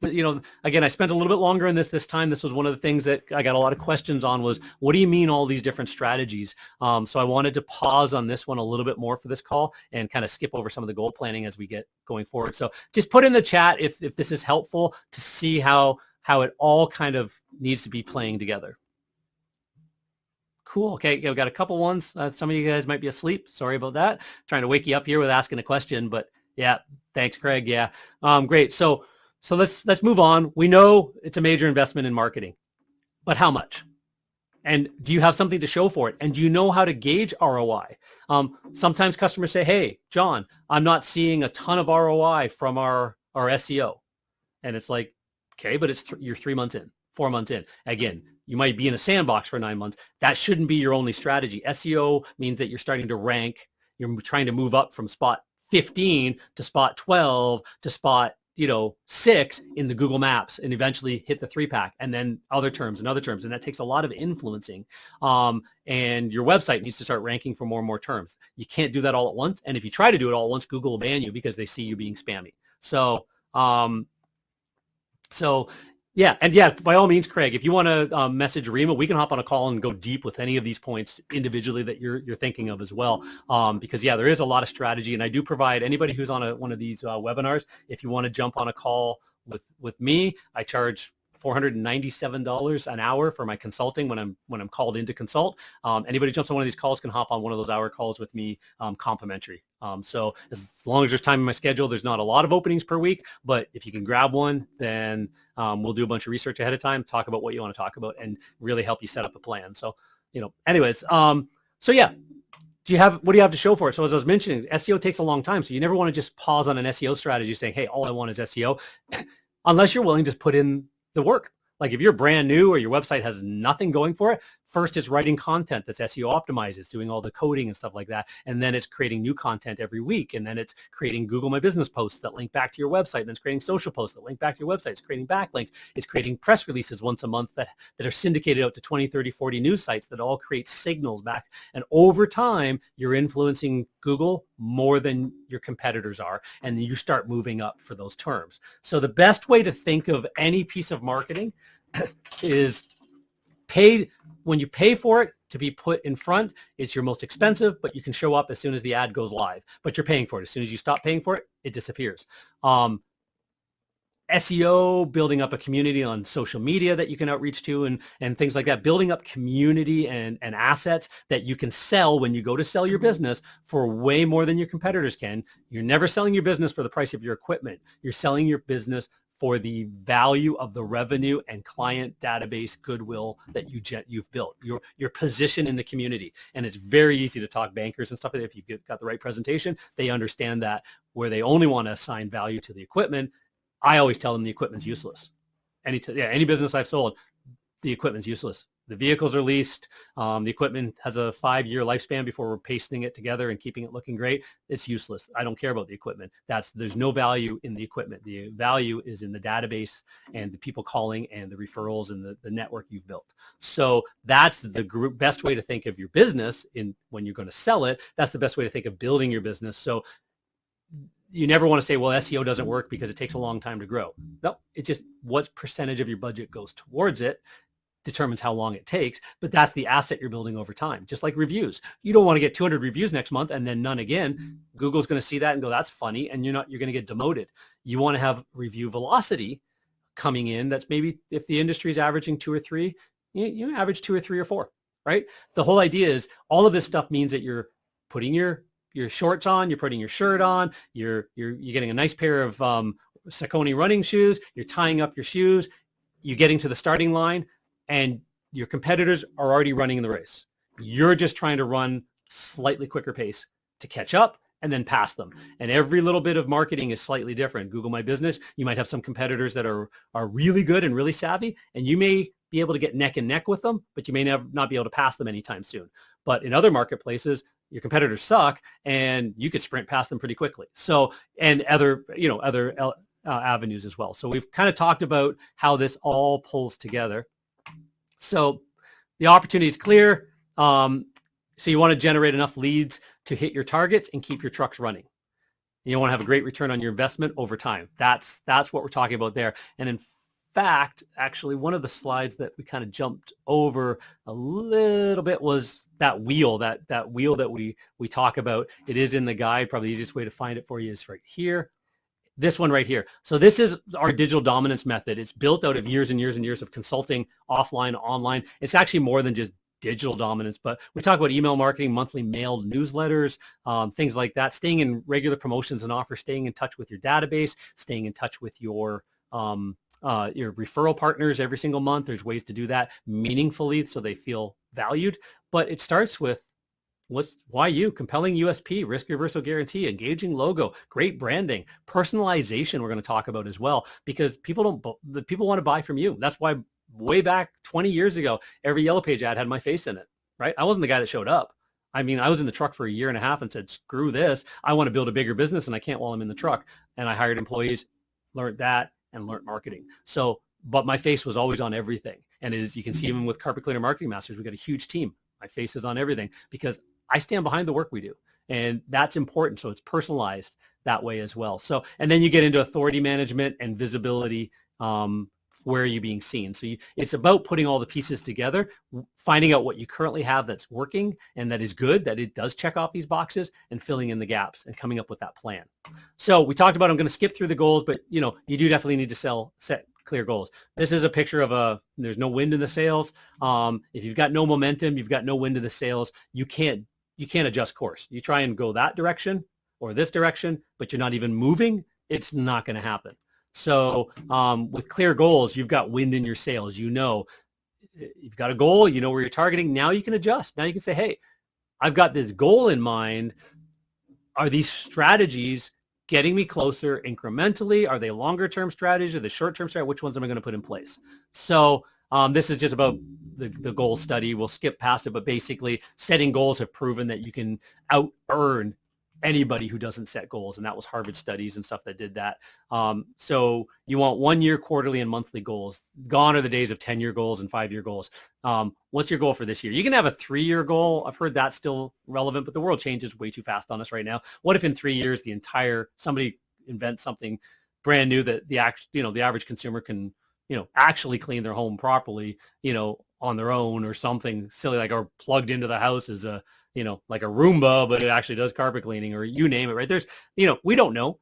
again, I spent a little bit longer on this time. This was one of the things that I got a lot of questions on was, what do you mean all these different strategies? So I wanted to pause on this one a little bit more for this call and kind of skip over some of the goal planning as we get going forward. So just put in the chat if this is helpful to see how it all kind of needs to be playing together. Cool. Okay, we've got a couple ones. Some of you guys might be asleep. Sorry about that. Trying to wake you up here with asking a question, but yeah, thanks, Craig. Yeah, great. So let's move on. We know it's a major investment in marketing, but how much? And do you have something to show for it? And do you know how to gauge ROI? Sometimes customers say, "Hey, John, I'm not seeing a ton of ROI from our SEO," and it's like, okay, but you're 3 months in, 4 months in. Again, you might be in a sandbox for 9 months. That shouldn't be your only strategy. SEO means that you're starting to rank. You're trying to move up from spot 15 to spot 12 to spot 6 in the Google Maps, and eventually hit the 3-pack, and then other terms. And that takes a lot of influencing. And your website needs to start ranking for more and more terms. You can't do that all at once. And if you try to do it all at once, Google will ban you because they see you being spammy. Yeah, and yeah, by all means, Craig, if you want to message Rima, we can hop on a call and go deep with any of these points individually that you're thinking of as well. Because yeah, there is a lot of strategy, and I do provide anybody who's on one of these webinars. If you want to jump on a call with me, I charge $497 an hour for my consulting when I'm called in to consult. Anybody who jumps on one of these calls can hop on one of those hour calls with me complimentary. So as long as there's time in my schedule, there's not a lot of openings per week, but if you can grab one, then we'll do a bunch of research ahead of time, talk about what you want to talk about, and really help you set up a plan. So, anyways, so yeah. What do you have to show for it? So as I was mentioning, SEO takes a long time. So you never want to just pause on an SEO strategy saying, hey, all I want is SEO, unless you're willing to put in the work. Like if you're brand new or your website has nothing going for it, First, it's writing content that's SEO optimized. It's doing all the coding and stuff like that. And then it's creating new content every week. And then it's creating Google My Business posts that link back to your website. And then it's creating social posts that link back to your website. It's creating backlinks. It's creating press releases once a month that are syndicated out to 20, 30, 40 news sites that all create signals back. And over time, you're influencing Google more than your competitors are. And then you start moving up for those terms. So the best way to think of any piece of marketing is paid. When you pay for it to be put in front, it's your most expensive, but you can show up as soon as the ad goes live. But you're paying for it. As soon as you stop paying for it, it disappears. SEO, building up a community on social media that you can outreach to and things like that, building up community and assets that you can sell when you go to sell your business for way more than your competitors can. You're never selling your business for the price of your equipment. You're selling your business for the value of the revenue and client database goodwill that you've built, your position in the community. And it's very easy to talk bankers and stuff. If you've got the right presentation, they understand that. Where they only want to assign value to the equipment, I always tell them the equipment's useless. Any business I've sold, the equipment's useless. The vehicles are leased. The equipment has a 5-year lifespan before we're pasting it together and keeping it looking great. It's useless. I don't care about the equipment. There's no value in the equipment. The value is in the database and the people calling and the referrals and the network you've built. So that's the best way to think of your business when you're going to sell it. That's the best way to think of building your business. So you never want to say, well, SEO doesn't work because it takes a long time to grow. No, it's just what percentage of your budget goes towards it determines how long it takes, but that's the asset you're building over time. Just like reviews. You don't want to get 200 reviews next month and then none again. Google's going to see that and go, that's funny. And you're going to get demoted. You want to have review velocity coming in. That's maybe if the industry is averaging 2 or 3, you average 2 or 3 or 4, right? The whole idea is all of this stuff means that you're putting your shorts on, you're putting your shirt on, you're getting a nice pair of Saucony running shoes, you're tying up your shoes, you're getting to the starting line, and your competitors are already running in the race. You're just trying to run slightly quicker pace to catch up and then pass them. And every little bit of marketing is slightly different. Google My Business, you might have some competitors that are really good and really savvy, and you may be able to get neck and neck with them, but you may not be able to pass them anytime soon. But in other marketplaces, your competitors suck and you could sprint past them pretty quickly. So, and other avenues as well. So we've kind of talked about how this all pulls together. So the opportunity is clear. So you want to generate enough leads to hit your targets and keep your trucks running. You want to have a great return on your investment over time. That's what we're talking about there. And in fact, actually, one of the slides that we kind of jumped over a little bit was that wheel, that wheel that we talk about. It is in the guide. Probably the easiest way to find it for you is right here. This one right here. So this is our digital dominance method. It's built out of years and years and years of consulting offline, online. It's actually more than just digital dominance, but we talk about email marketing, monthly mailed newsletters, things like that, staying in regular promotions and offers, staying in touch with your database, staying in touch with your referral partners every single month. There's ways to do that meaningfully so they feel valued. But it starts with why you? Compelling USP, risk reversal guarantee, engaging logo, great branding, personalization we're going to talk about as well, because people want to buy from you. That's why way back 20 years ago, every Yellow Page ad had my face in it, right? I wasn't the guy that showed up. I mean, I was in the truck for 1.5 years and said, screw this. I want to build a bigger business and I can't while I'm in the truck. And I hired employees, learned that, and learned marketing. So, but my face was always on everything. And you can see even with Carpet Cleaner Marketing Masters, we got a huge team. My face is on everything because I stand behind the work we do. And that's important. So it's personalized that way as well. So, and then you get into authority management and visibility. Where are you being seen? So it's about putting all the pieces together, finding out what you currently have that's working and that is good, that it does check off these boxes, and filling in the gaps and coming up with that plan. So we talked about, I'm going to skip through the goals, but you do definitely need to set clear goals. This is a picture of there's no wind in the sails. If you've got no momentum, you've got no wind in the sails, you can't adjust course. You try and go that direction or this direction, but you're not even moving, it's not going to happen. So with clear goals, you've got wind in your sails. You've got a goal, you know where you're targeting. Now you can adjust. Now you can say, hey, I've got this goal in mind. Are these strategies getting me closer incrementally? Are they longer term strategies or the short term strategy? Which ones am I going to put in place? So This is just about the goal study. We'll skip past it, but basically setting goals have proven that you can out earn anybody who doesn't set goals. And that was Harvard studies and stuff that did that. So you want 1 year, quarterly, and monthly goals. Gone are the days of 10-year goals and 5-year goals. What's your goal for this year? You can have a 3-year goal. I've heard that's still relevant, but the world changes way too fast on us right now. What if in 3 years, somebody invents something brand new that the average consumer can, actually clean their home properly, on their own, or something silly like, or plugged into the house as a, like a Roomba, but it actually does carpet cleaning, or you name it, right? There's, we don't know.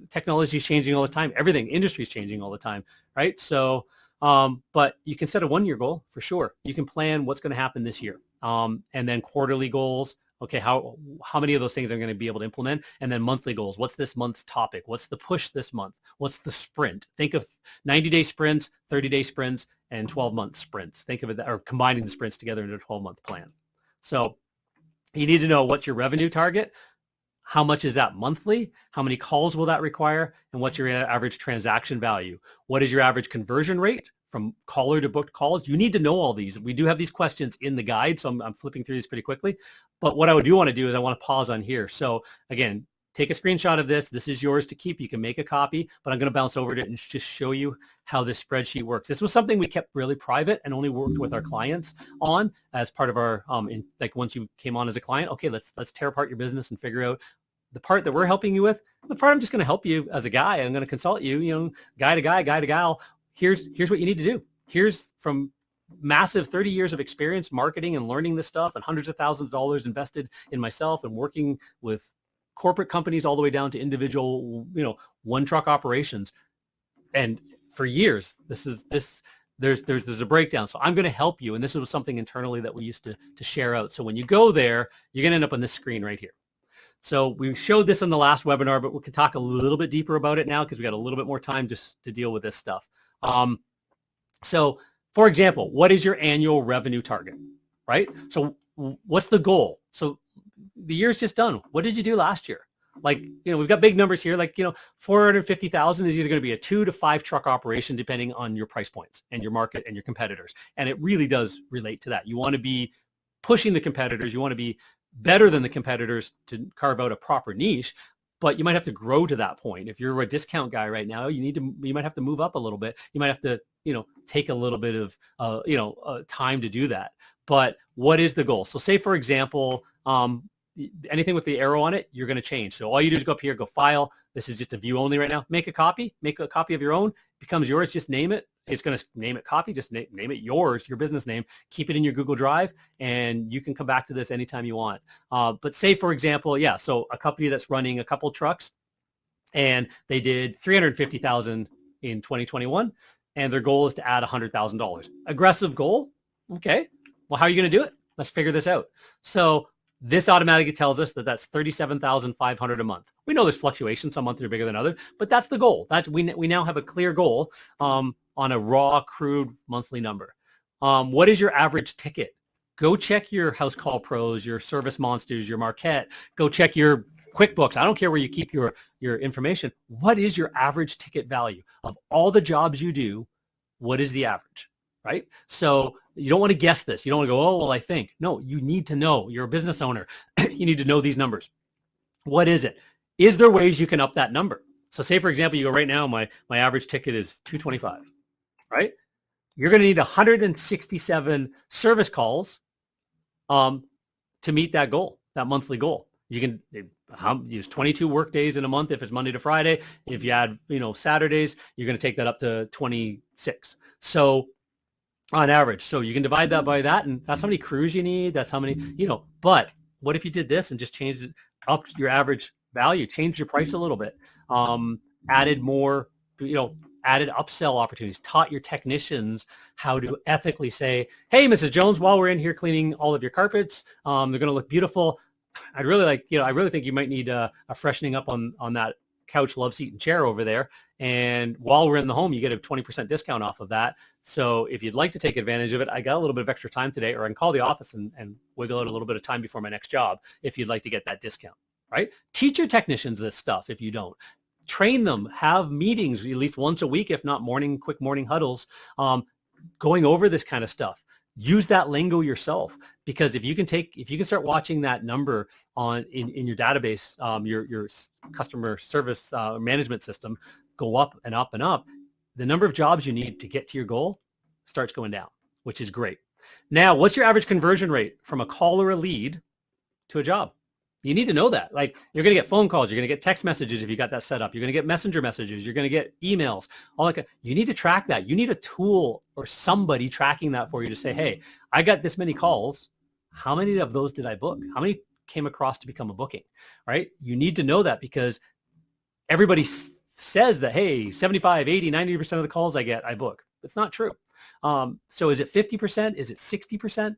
Technology is changing all the time. Everything, industry is changing all the time, right? So, but you can set a 1-year goal for sure. You can plan what's going to happen this year. And then quarterly goals. Okay, how many of those things I'm going to be able to implement? And then monthly goals. What's this month's topic? What's the push this month? What's the sprint? Think of 90-day sprints, 30-day sprints, and 12-month sprints. Think of it, or combining the sprints together into a 12-month plan. So you need to know what's your revenue target, how much is that monthly, how many calls will that require, and what's your average transaction value? What is your average conversion rate from caller to booked calls? You need to know all these. We do have these questions in the guide, so I'm flipping through these pretty quickly. But what I do want to do is I want to pause on here. So again, take a screenshot of this. This is yours to keep. You can make a copy, but I'm going to bounce over to it and just show you how this spreadsheet works. This was something we kept really private and only worked with our clients on as part of our, like once you came on as a client, okay, let's tear apart your business and figure out the part that we're helping you with. The part I'm just going to help you as a guy. I'm going to consult you, guy to guy, guy to gal. Here's what you need to do. Here's from massive 30 years of experience marketing and learning this stuff, and hundreds of thousands of dollars invested in myself and working with corporate companies all the way down to individual, one truck operations. And for years, there's a breakdown. So I'm going to help you. And this was something internally that we used to share out. So when you go there, you're going to end up on this screen right here. So we showed this in the last webinar, but we can talk a little bit deeper about it now because we got a little bit more time just to deal with this stuff. So for example, what is your annual revenue target, right? So what's the goal? So the year's just done. What did you do last year? Like, we've got big numbers here, like, 450,000 is either going to be a 2 to 5 truck operation, depending on your price points and your market and your competitors. And it really does relate to that. You want to be pushing the competitors. You want to be better than the competitors to carve out a proper niche, but you might have to grow to that point. If you're a discount guy right now, you might have to move up a little bit. You might have to, take a little bit of, time to do that. But what is the goal? So say, for example, anything with the arrow on it, you're going to change. So all you do is go up here, go file. This is just a view only right now. Make a copy of your own. It becomes yours. Just name it. It's going to name it copy. Just name it yours, your business name. Keep it in your Google Drive, and you can come back to this anytime you want. But say, for example, so a company that's running a couple trucks, and they did 350,000 in 2021, and their goal is to add $100,000. Aggressive goal. Okay. Well, how are you going to do it? Let's figure this out. So this automatically tells us that that's $37,500 a month. We know there's fluctuations. Some months are bigger than others, but that's the goal. We now have a clear goal on a raw, crude monthly number. What is your average ticket? Go check your House Call Pros, your Service Monsters, your Marquette. Go check your QuickBooks. I don't care where you keep your information. What is your average ticket value of all the jobs you do? What is the average, right? So you don't want to guess this. You don't want to go, oh, well, I think. No, you need to know. You're a business owner. You need to know these numbers. What is it? Is there ways you can up that number? So say, for example, you go right now, my average ticket is $225, right? You're going to need 167 service calls to meet that goal, that monthly goal. You can use 22 work days in a month if it's Monday to Friday. If you add, Saturdays, you're going to take that up to 26. So on average, so you can divide that by that, and that's how many crews you need. That's how many, but what if you did this and just changed it up your average value, changed your price a little bit, added more, added upsell opportunities, taught your technicians how to ethically say, hey, Mrs. Jones, while we're in here cleaning all of your carpets, they're going to look beautiful. I really think you might need a freshening up on that couch, love seat, and chair over there. And while we're in the home, you get a 20% discount off of that. So if you'd like to take advantage of it, I got a little bit of extra time today, or I can call the office and wiggle out a little bit of time before my next job if you'd like to get that discount, right? Teach your technicians this stuff if you don't. Train them, have meetings at least once a week, if not quick morning huddles. going over this kind of stuff. Use that lingo yourself, because if you can start watching that number in your database, your customer service management system go up and up and up, the number of jobs you need to get to your goal starts going down, which is great. Now, what's your average conversion rate from a call or a lead to a job? You need to know that. Like, you're going to get phone calls, you're going to get text messages if you got that set up, you're going to get messenger messages, you're going to get emails, all that. You need to track that. You need a tool or somebody tracking that for you to say, hey, I got this many calls. How many of those did I book? How many came across to become a booking, right? You need to know that, because everybody says that, hey, 75, 80, 90% of the calls I get, I book. It's not true. So is it 50%? Is it 60%?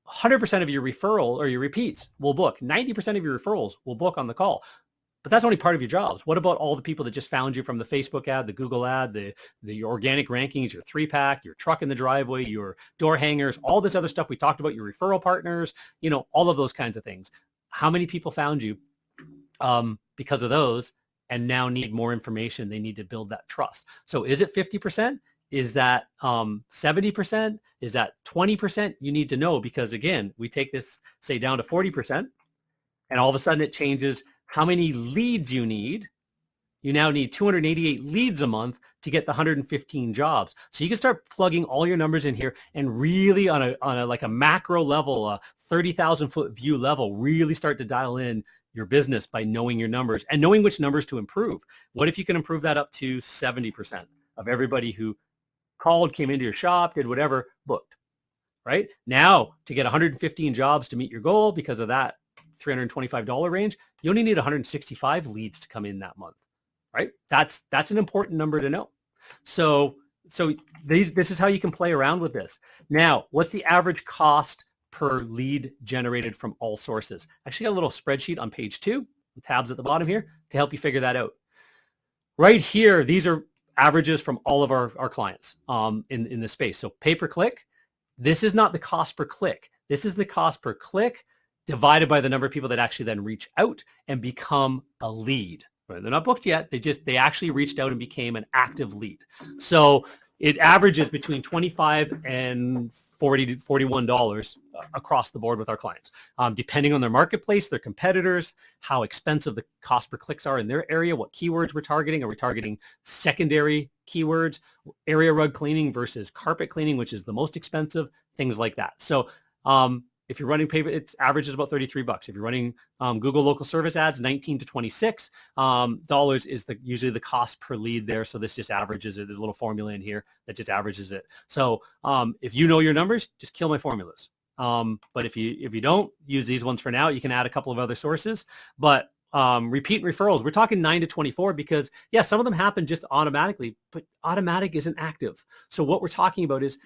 100% of your referral or your repeats will book. 90% of your referrals will book on the call. But that's only part of your jobs. What about all the people that just found you from the Facebook ad, the Google ad, the organic rankings, your 3-pack, your truck in the driveway, your door hangers, all this other stuff we talked about, your referral partners, all of those kinds of things. How many people found you because of those and now need more information? They need to build that trust. So is it 50%? Is that 70%? Is that 20%? You need to know, because again, we take this, say, down to 40%, and all of a sudden it changes how many leads you need. You now need 288 leads a month to get the 115 jobs. So you can start plugging all your numbers in here and really on a like a macro level, a 30,000 foot view level, really start to dial in your business by knowing your numbers and knowing which numbers to improve. What if you can improve that up to 70% of everybody who called, came into your shop, did whatever, booked, right? Now, to get 115 jobs to meet your goal because of that $325 range, you only need 165 leads to come in that month, right? That's an important number to know. So this is how you can play around with this. Now, what's the average cost per lead generated from all sources? Actually got a little spreadsheet on page 2, tabs at the bottom here, to help you figure that out. Right here, these are averages from all of our clients in this space. So pay-per-click, this is not the cost per click. This is the cost per click divided by the number of people that actually then reach out and become a lead. Right? They're not booked yet. They actually reached out and became an active lead. So it averages between $25 and $40 to $41 across the board with our clients, depending on their marketplace, their competitors, how expensive the cost per clicks are in their area, what keywords we're targeting. Are we targeting secondary keywords, area rug cleaning versus carpet cleaning, which is the most expensive, things like that. So if you're running paper, it averages about $33. If you're running Google local service ads, $19 to $26 dollars is usually the cost per lead there. So this just averages it. There's a little formula in here that just averages it. So if you know your numbers, just kill my formulas. But if you don't, use these ones for now. You can add a couple of other sources. But repeat and referrals, we're talking 9 to 24 because, yeah, some of them happen just automatically, but automatic isn't active. So what we're talking about is,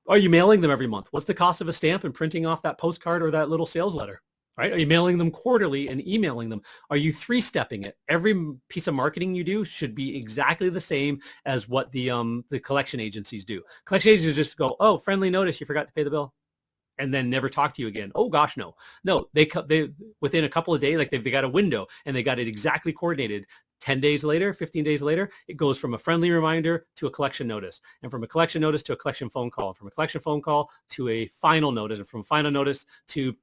are you mailing them every month? What's the cost of a stamp and printing off that postcard or that little sales letter, right? Are you mailing them quarterly and emailing them? Are you 3-stepping it? Every piece of marketing you do should be exactly the same as what the collection agencies do. Collection agencies just go, oh, friendly notice, you forgot to pay the bill, and then never talk to you again. Oh gosh, no. They within a couple of days, like they got a window and they got it exactly coordinated. 10 days later, 15 days later, it goes from a friendly reminder to a collection notice, and from a collection notice to a collection phone call, and from a collection phone call to a final notice, and from a final notice to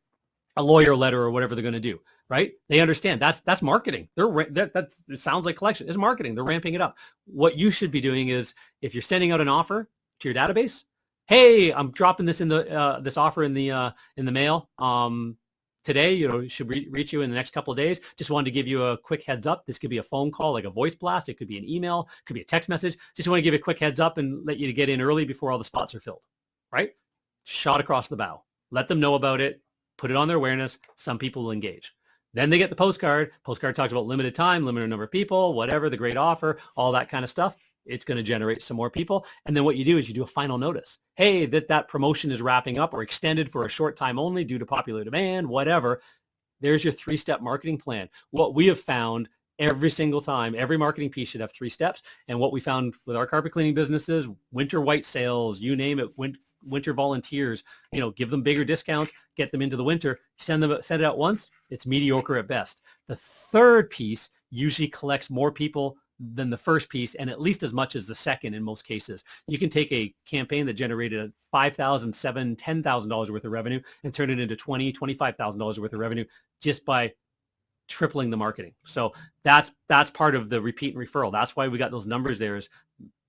a lawyer letter or whatever they're going to do, right? They understand that's marketing. That sounds like collection. It's marketing. They're ramping it up. What you should be doing is, if you're sending out an offer to your database, hey, I'm dropping this in the this offer in the mail. Today, it should reach you in the next couple of days. Just wanted to give you a quick heads up. This could be a phone call, like a voice blast. It could be an email, it could be a text message. Just want to give you a quick heads up and let you to get in early before all the spots are filled, right? Shot across the bow. Let them know about it. Put it on their awareness. Some people will engage. Then they get the postcard. Postcard talks about limited time, limited number of people, whatever, the great offer, all that kind of stuff. It's going to generate some more people. And then what you do is you do a final notice. Hey, that promotion is wrapping up or extended for a short time only due to popular demand, whatever. There's your 3-step marketing plan. What we have found every single time, every marketing piece should have 3 steps. And what we found with our carpet cleaning businesses, winter white sales, you name it, winter volunteers, give them bigger discounts, get them into the winter, send it out once, it's mediocre at best. The third piece usually collects more people than the first piece, and at least as much as the second in most cases. You can take a campaign that generated $5,000, $7,000, $10,000 worth of revenue and turn it into $20,000, $25,000 worth of revenue just by tripling the marketing. So that's part of the repeat and referral. That's why we got those numbers there, is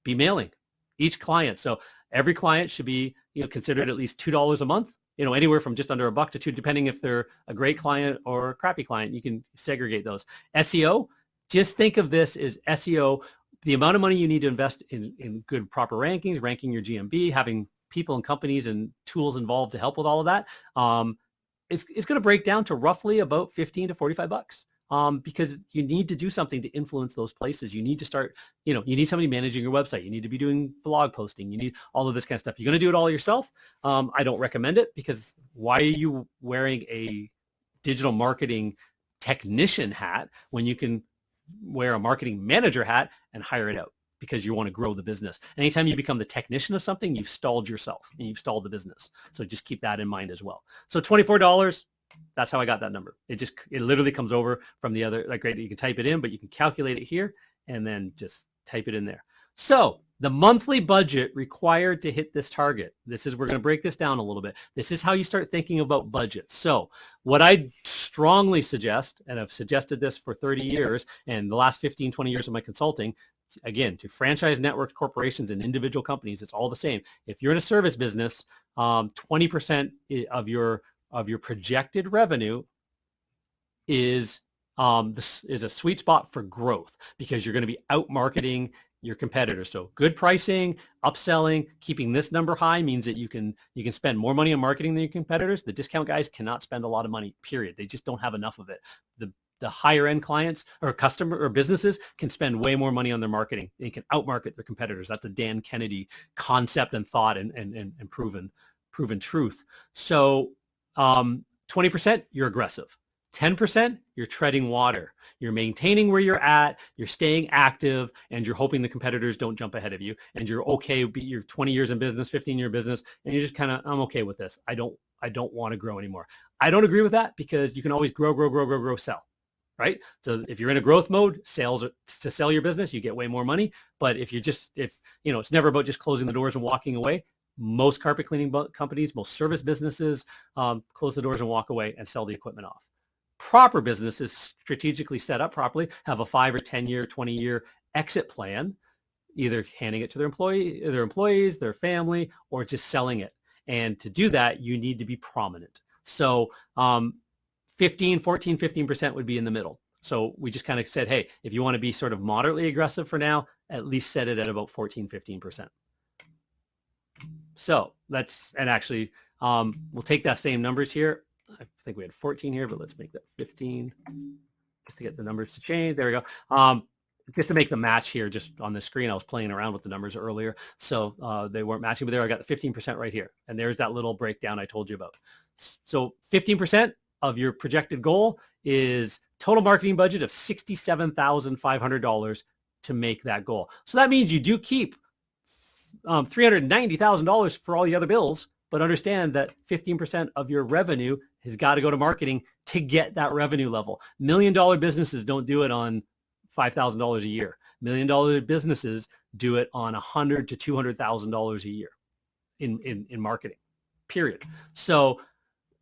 be mailing each client. So every client should be, considered at least $2 a month, anywhere from just under $1 to $2, depending if they're a great client or a crappy client. You can segregate those. SEO, just think of this as SEO, the amount of money you need to invest in good, proper rankings, ranking your GMB, having people and companies and tools involved to help with all of that. It's going to break down to roughly about $15 to $45. Because you need to do something to influence those places. You need to start, you need somebody managing your website. You need to be doing blog posting. You need all of this kind of stuff. You're going to do it all yourself. I don't recommend it, because why are you wearing a digital marketing technician hat when you can wear a marketing manager hat and hire it out? Because you want to grow the business. Anytime you become the technician of something, you've stalled yourself and you've stalled the business. So just keep that in mind as well. So $24. That's how I got that number. It literally comes over from the other, like, right, you can type it in, but you can calculate it here and then just type it in there. So the monthly budget required to hit this target, we're going to break this down a little bit. This is how you start thinking about budgets. So what I strongly suggest, and I've suggested this for 30 years and the last 15, 20 years of my consulting, again, to franchise networks, corporations, and individual companies, it's all the same. If you're in a service business, 20% of your projected revenue is a sweet spot for growth, because you're going to be out marketing your competitors. So good pricing, upselling, keeping this number high means that you can spend more money on marketing than your competitors. The discount guys cannot spend a lot of money, period. They just don't have enough of it. The higher end clients or customer or businesses can spend way more money on their marketing. They can outmarket their competitors. That's a Dan Kennedy concept and thought and proven truth. So 20%, you're aggressive. 10%, you're treading water. You're maintaining where you're at, you're staying active, and you're hoping the competitors don't jump ahead of you. And you're okay, you're 20 years in business, 15-year business, and you're just kind of, I'm okay with this. I don't want to grow anymore. I don't agree with that, because you can always grow, sell. Right? So if you're in a growth mode, to sell your business, you get way more money. But if it's never about just closing the doors and walking away. Most carpet cleaning companies, most service businesses close the doors and walk away and sell the equipment off. Proper businesses, strategically set up properly, have a 5 or 10-year, 20-year exit plan, either handing it to their employees, their family, or just selling it. And to do that, you need to be prominent. So 15% would be in the middle. So we just kind of said, hey, if you want to be sort of moderately aggressive for now, at least set it at about 15%. So we'll take that same numbers here. I think we had 14 here, but let's make that 15 just to get the numbers to change. There we go. Just to make the match here, just on the screen, I was playing around with the numbers earlier, so they weren't matching, but there I got the 15% right here. And there's that little breakdown I told you about. So 15% of your projected goal is total marketing budget of $67,500 to make that goal. So that means you do keep $390,000 for all the other bills, but understand that 15% of your revenue has got to go to marketing to get that revenue level. $1 million businesses don't do it on $5,000 a year. $1 million businesses do it on $100,000 to $200,000 a year in marketing, period. So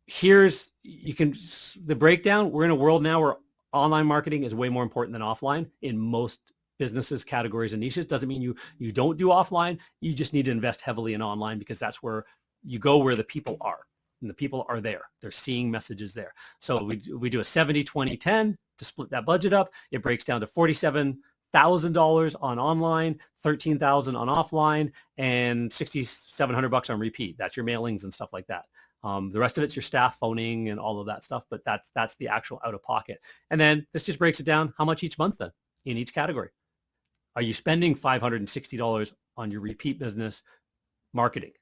here's the breakdown. We're in a world now where online marketing is way more important than offline in most businesses, categories, and niches. Doesn't mean you don't do offline. You just need to invest heavily in online, because that's where you go, where the people are, and the people are there. They're seeing messages there. So we do a 70-20-10 to split that budget up. It breaks down to $47,000 on online, $13,000 on offline, and $6,700 on repeat. That's your mailings and stuff like that. The rest of it's your staff, phoning, and all of that stuff. But that's the actual out of pocket. And then this just breaks it down. How much each month then in each category? Are you spending $560 on your repeat business marketing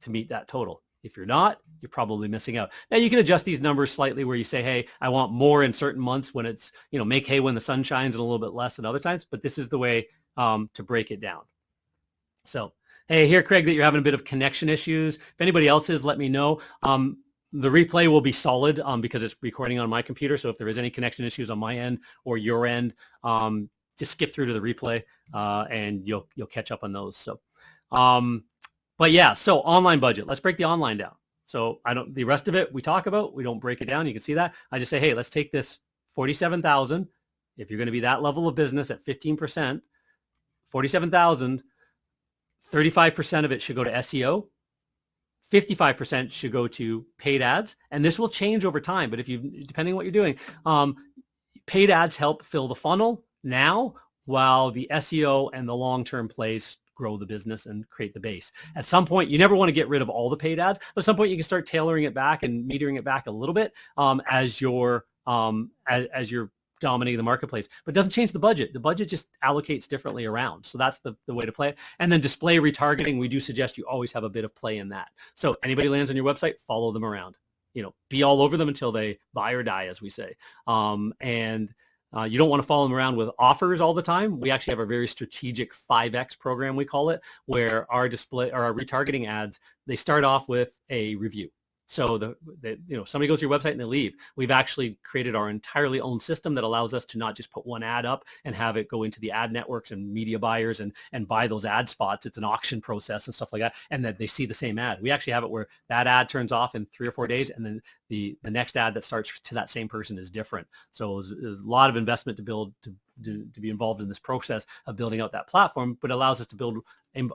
to meet that total? If you're not, you're probably missing out. Now you can adjust these numbers slightly where you say, hey, I want more in certain months when it's, make hay when the sun shines, and a little bit less than other times. But this is the way to break it down. So, hey, here, Craig, that you're having a bit of connection issues. If anybody else is, let me know. The replay will be solid because it's recording on my computer. So if there is any connection issues on my end or your end, just skip through to the replay and you'll catch up on those. So, but yeah, so online budget. Let's break the online down. So the rest of it we talk about, we don't break it down. You can see that. I just say, hey, let's take this 47,000. If you're going to be that level of business at 15%, 47,000, 35% of it should go to SEO. 55% should go to paid ads, and this will change over time. But depending on what you're doing, paid ads help fill the funnel now, while the SEO and the long-term plays grow the business and create the base. At some point, you never want to get rid of all the paid ads, but at some point you can start tailoring it back and metering it back a little bit as you're dominating the marketplace. But it doesn't change the budget. The budget just allocates differently around. So that's the way to play it. And then display retargeting, we do suggest you always have a bit of play in that. So anybody lands on your website, follow them around. Be all over them until they buy or die, as we say. You don't want to follow them around with offers all the time. We actually have a very strategic 5X program, we call it, where our retargeting ads, they start off with a review. So somebody goes to your website and they leave. We've actually created our entirely own system that allows us to not just put one ad up and have it go into the ad networks and media buyers and buy those ad spots. It's an auction process and stuff like that, and that they see the same ad. We actually have it where that ad turns off in 3 or 4 days, and then the next ad that starts to that same person is different. So there's a lot of investment to be involved in this process of building out that platform, but it allows us to build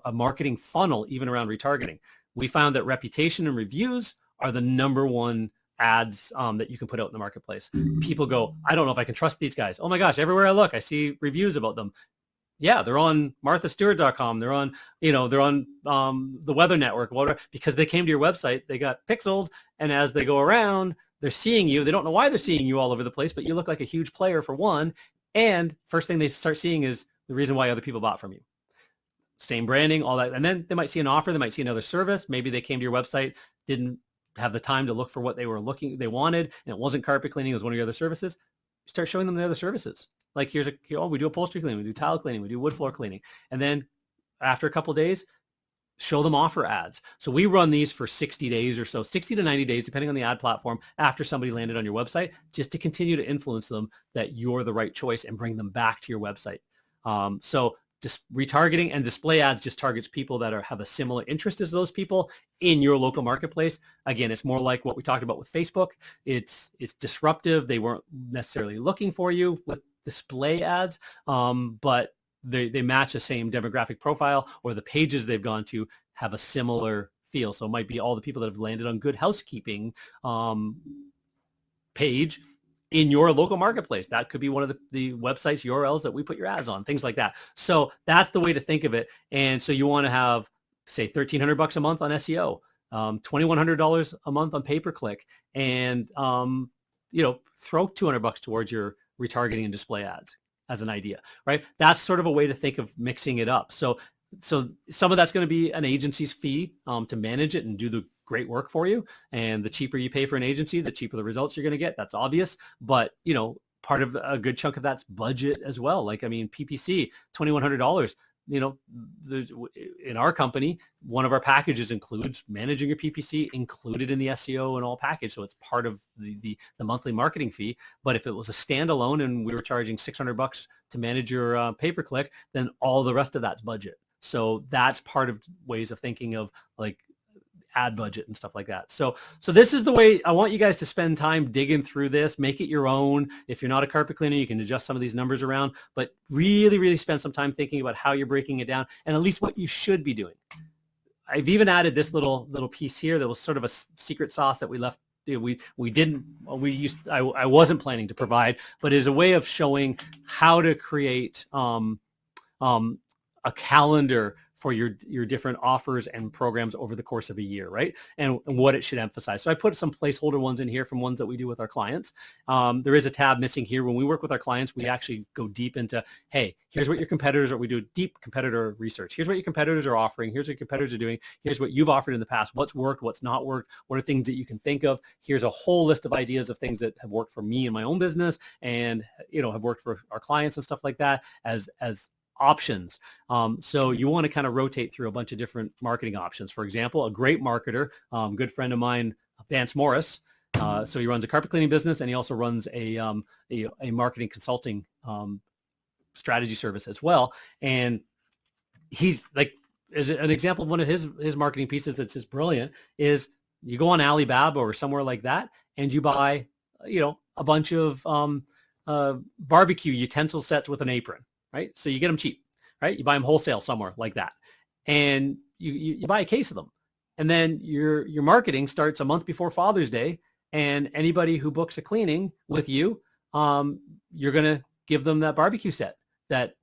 a marketing funnel even around retargeting. We found that reputation and reviews are the number one ads that you can put out in the marketplace. People go, I don't know if I can trust these guys. Oh my gosh, everywhere I look, I see reviews about them. Yeah, they're on marthastewart.com. They're on, the Weather Network, whatever, because they came to your website, they got pixeled, and as they go around, they're seeing you. They don't know why they're seeing you all over the place, but you look like a huge player for one. And first thing they start seeing is the reason why other people bought from you. Same branding, all that. And then they might see an offer, they might see another service. Maybe they came to your website, didn't have the time to look for what they wanted, and it wasn't carpet cleaning, it was one of your other services. You start showing them the other services. Like we do upholstery cleaning, we do tile cleaning, we do wood floor cleaning. And then after a couple of days, show them offer ads. So we run these for 60 days or so, 60 to 90 days, depending on the ad platform, after somebody landed on your website, just to continue to influence them that you're the right choice and bring them back to your website. So just retargeting and display ads just targets people that have a similar interest as those people in your local marketplace. Again, it's more like what we talked about with Facebook. It's disruptive. They weren't necessarily looking for you with display ads, but they match the same demographic profile, or the pages they've gone to have a similar feel. So it might be all the people that have landed on Good Housekeeping page in your local marketplace. That could be one of the websites URLs that we put your ads on, things like that. So that's the way to think of it. And so you want to have, say, $1,300 a month on SEO, $2,100 a month on pay-per-click, and throw $200 towards your retargeting and display ads as an idea, right? That's sort of a way to think of mixing it up. So some of that's going to be an agency's fee to manage it and do the great work for you. And the cheaper you pay for an agency, the cheaper the results you're going to get. That's obvious. But, part of a good chunk of that's budget as well. Like, PPC, $2,100, in our company, one of our packages includes managing your PPC included in the SEO and all package. So it's part of the monthly marketing fee. But if it was a standalone and we were charging $600 to manage your pay-per-click, then all the rest of that's budget. So that's part of ways of thinking of like ad budget and stuff like that. So this is the way I want you guys to spend time digging through this, make it your own. If you're not a carpet cleaner, you can adjust some of these numbers around, but really, really spend some time thinking about how you're breaking it down and at least what you should be doing. I've even added this little piece here that was sort of a secret sauce that we left. I wasn't planning to provide, but is a way of showing how to create a calendar for your different offers and programs over the course of a year, right? And what it should emphasize. So I put some placeholder ones in here from ones that we do with our clients. There is a tab missing here. When we work with our clients, we actually go deep into, hey, here's what your competitors are. We do deep competitor research. Here's what your competitors are offering. Here's what your competitors are doing. Here's what you've offered in the past. What's worked, what's not worked. What are things that you can think of? Here's a whole list of ideas of things that have worked for me in my own business and, have worked for our clients and stuff like that as options. So you want to kind of rotate through a bunch of different marketing options. For example, a great marketer, good friend of mine, Vance Morris. So he runs a carpet cleaning business and he also runs a marketing consulting strategy service as well. And he's like, as an example of one of his marketing pieces that's just brilliant is you go on Alibaba or somewhere like that and you buy, a bunch of barbecue utensil sets with an apron, right? So you get them cheap, right? You buy them wholesale somewhere like that. And you buy a case of them. And then your marketing starts a month before Father's Day. And anybody who books a cleaning with you, you're going to give them that barbecue set that,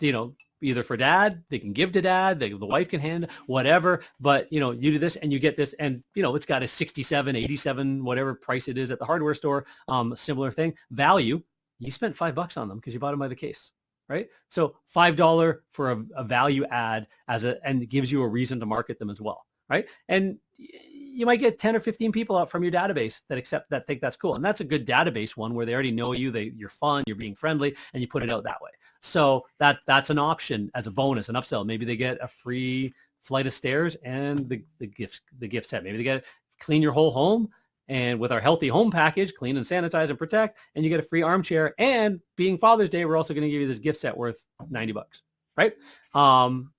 either for dad, they can give to dad, the wife can hand, whatever. But, you do this and you get this, and, it's got a 67, 87, whatever price it is at the hardware store, similar thing. Value, you spent $5 on them because you bought them by the case, right? So $5 for a value add and it gives you a reason to market them as well, right? And you might get 10 or 15 people out from your database that think that's cool. And that's a good database one where they already know you, you're fun, you're being friendly, and you put it out that way. So that's an option as a bonus, an upsell. Maybe they get a free flight of stairs and the gift set. Maybe they get clean your whole home, and with our healthy home package, clean and sanitize and protect, and you get a free armchair. And being Father's Day, we're also going to give you this gift set worth $90, right?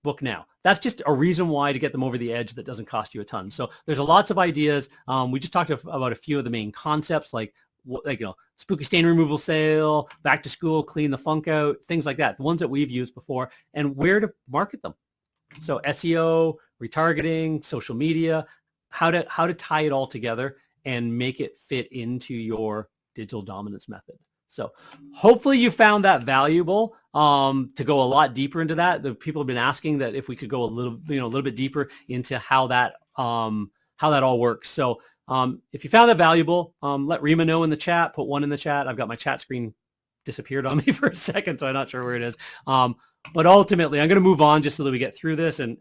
Book now. That's just a reason why to get them over the edge that doesn't cost you a ton. So there's lots of ideas. We just talked about a few of the main concepts, like spooky stain removal sale, back to school, clean the funk out, things like that. The ones that we've used before, and where to market them. So SEO, retargeting, social media, how to tie it all together and make it fit into your digital dominance method. So hopefully you found that valuable. To go a lot deeper into that, the people have been asking that if we could go a little bit deeper into how that all works. So if you found that valuable, let Rima know in the chat. Put one in the chat. I've got my chat screen disappeared on me for a second, so I'm not sure where it is. But ultimately, I'm going to move on just so that we get through this and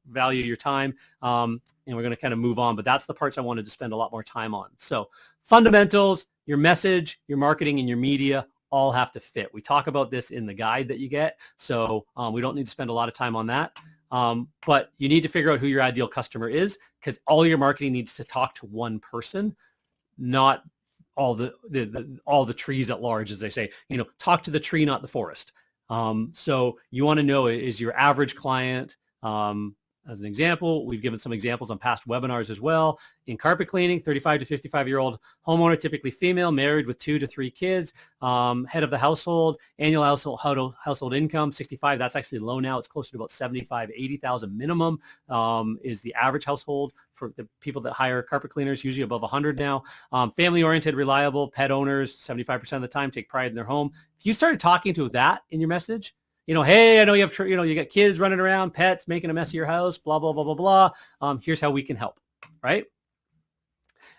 value your time. And we're going to kind of move on. But that's the parts I wanted to spend a lot more time on. So fundamentals, your message, your marketing, and your media all have to fit. We talk about this in the guide that you get. So we don't need to spend a lot of time on that. But you need to figure out who your ideal customer is, because all your marketing needs to talk to one person, not all the trees at large, as they say. Talk to the tree, not the forest. So you want to know, is your average client, as an example, we've given some examples on past webinars as well. In carpet cleaning, 35 to 55-year-old homeowner, typically female, married with 2 to 3 kids, head of the household, annual household income, 65. That's actually low now. It's closer to about 75, 80,000 minimum is the average household for the people that hire carpet cleaners, usually above 100 now. Family-oriented, reliable, pet owners, 75% of the time take pride in their home. If you started talking to that in your message, hey, I know you have, you got kids running around, pets, making a mess of your house, blah, blah, blah, blah, blah. Here's how we can help, right?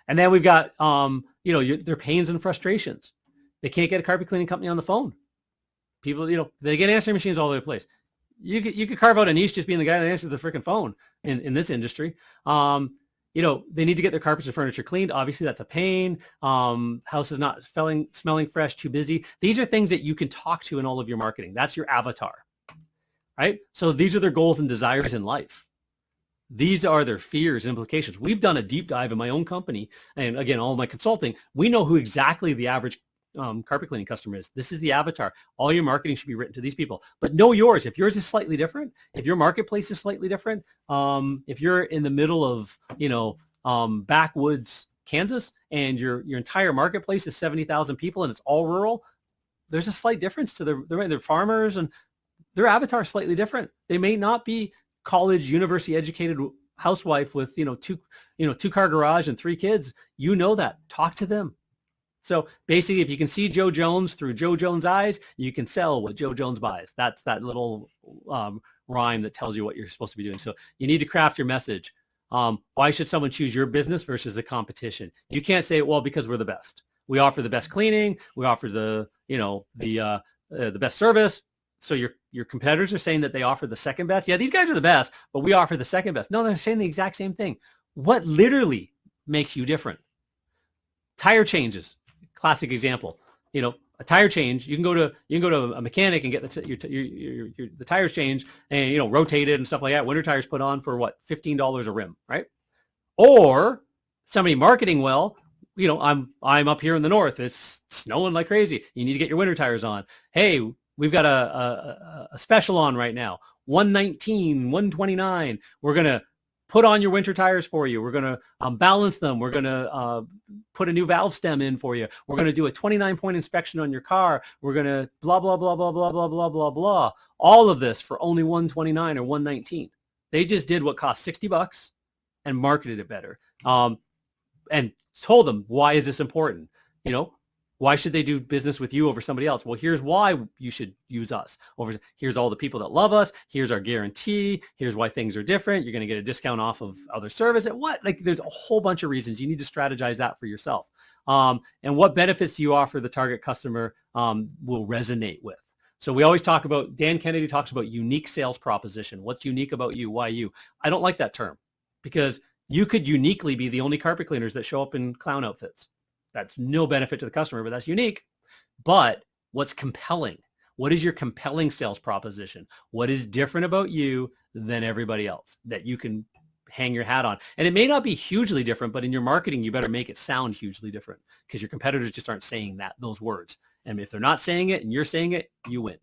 And then we've got, their pains and frustrations. They can't get a carpet cleaning company on the phone. People, they get answering machines all over the place. You could carve out a niche just being the guy that answers the freaking phone in this industry. They need to get their carpets and furniture cleaned. Obviously, that's a pain. House is not smelling fresh, too busy. These are things that you can talk to in all of your marketing. That's your avatar, right? So these are their goals and desires in life. These are their fears and implications. We've done a deep dive in my own company, and again, all of my consulting. We know who exactly the average carpet cleaning customer is. This is the avatar. All your marketing should be written to these people, but know yours. If yours is slightly different, if your marketplace is slightly different, if you're in the middle of, backwoods, Kansas, and your entire marketplace is 70,000 people and it's all rural, there's a slight difference to their farmers, and their avatar is slightly different. They may not be college, university educated housewife with, two car garage and 3 kids. That. Talk to them. So basically, if you can see Joe Jones through Joe Jones' eyes, you can sell what Joe Jones buys. That's that little rhyme that tells you what you're supposed to be doing. So you need to craft your message. Why should someone choose your business versus the competition? You can't say, well, because we're the best. We offer the best cleaning. We offer the best service. So your competitors are saying that they offer the second best. Yeah, these guys are the best, but we offer the second best. No, they're saying the exact same thing. What literally makes you different? Tire changes. Classic example, a tire change. You can go to a mechanic and get the tires changed and rotated and stuff like that. Winter tires put on for what, $15 a rim, right? Or somebody marketing well. I'm up here in the north. It's snowing like crazy. You need to get your winter tires on. Hey, we've got a special on right now, 119, 129. We're going to put on your winter tires for you. We're going to balance them. We're going to put a new valve stem in for you. We're going to do a 29-point inspection on your car. We're going to blah, blah, blah, blah, blah, blah, blah, blah, blah. All of this for only 129 or 119. They just did what cost $60 and marketed it better. And told them, why is this important? You know, why should they do business with you over somebody else? Well, here's why you should use us. Here's all the people that love us. Here's our guarantee. Here's why things are different. You're going to get a discount off of other service. Like there's a whole bunch of reasons. You need to strategize that for yourself. And what benefits do you offer the target customer will resonate with. So we always talk about, Dan Kennedy talks about unique sales proposition. What's unique about you? Why you? I don't like that term because you could uniquely be the only carpet cleaners that show up in clown outfits. That's no benefit to the customer, but that's unique. But what's compelling? What is your compelling sales proposition? What is different about you than everybody else that you can hang your hat on? And it may not be hugely different, but in your marketing, you better make it sound hugely different because your competitors just aren't saying those words. And if they're not saying it and you're saying it, you win.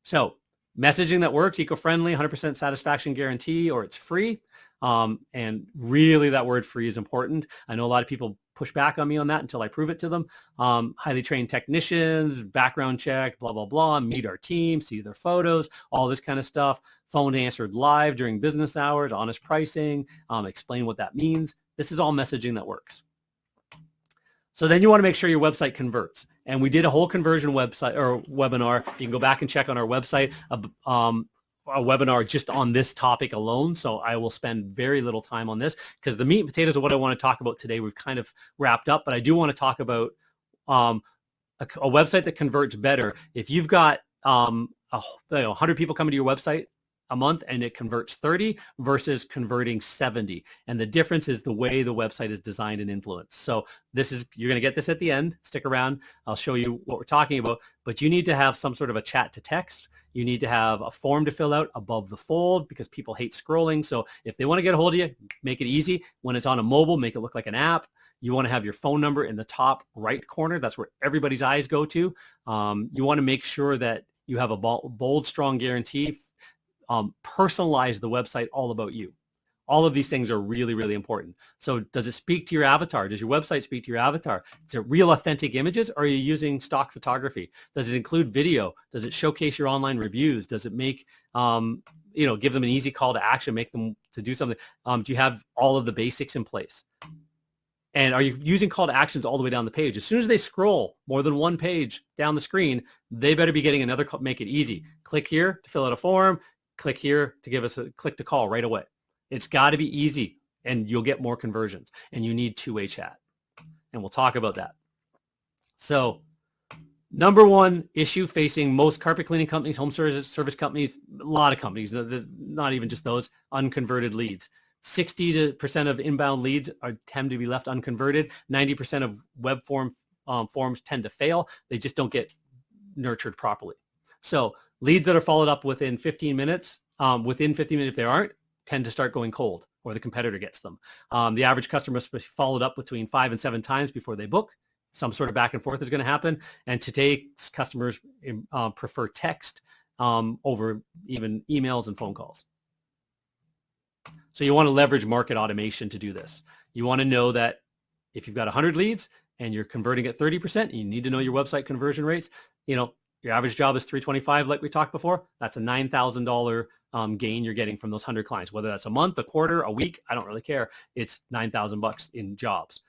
So messaging that works, eco-friendly, 100% satisfaction guarantee, or it's free. And really that word free is important. I know a lot of people push back on me on that until I prove it to them. Highly trained technicians, background check, blah, blah, blah, meet our team, see their photos, all this kind of stuff. Phone answered live during business hours, honest pricing, explain what that means. This is all messaging that works. So then you want to make sure your website converts. And we did a whole conversion website or webinar. You can go back and check on our website a webinar just on this topic alone. So I will spend very little time on this because the meat and potatoes of what I want to talk about today, we've kind of wrapped up, but I do want to talk about a website that converts better. If you've got 100 people coming to your website a month and it converts 30 versus converting 70. And the difference is the way the website is designed and influenced. So you're going to get this at the end. Stick around. I'll show you what we're talking about, but you need to have some sort of a chat to text. You need to have a form to fill out above the fold because people hate scrolling. So if they want to get a hold of you, make it easy. When it's on a mobile, make it look like an app. You want to have your phone number in the top right corner. That's where everybody's eyes go to. You want to make sure that you have a bold, strong guarantee. Personalize the website all about you. All of these things are really, really important. So does it speak to your avatar? Does your website speak to your avatar? Is it real authentic images or are you using stock photography? Does it include video? Does it showcase your online reviews? Does it make, give them an easy call to action, make them to do something? Do you have all of the basics in place? And are you using call to actions all the way down the page? As soon as they scroll more than one page down the screen, they better be getting another call. Make it easy. Click here to fill out a form. Click here to give us a click to call right away. It's got to be easy and you'll get more conversions and you need two-way chat. And we'll talk about that. So number one issue facing most carpet cleaning companies, home service companies, a lot of companies, not even just those, unconverted leads. 60% of inbound leads tend to be left unconverted. 90% of web forms tend to fail. They just don't get nurtured properly. So leads that are followed up within 15 minutes, if they aren't, tend to start going cold or the competitor gets them. The average customer must be followed up between 5 and 7 times before they book. Some sort of back and forth is going to happen. And today, customers prefer text over even emails and phone calls. So you want to leverage market automation to do this. You want to know that if you've got 100 leads and you're converting at 30%, you need to know your website conversion rates. Your average job is $325, like we talked before. That's a $9,000 gain you're getting from those 100 clients, whether that's a month, a quarter, a week, I don't really care. It's $9,000 in jobs.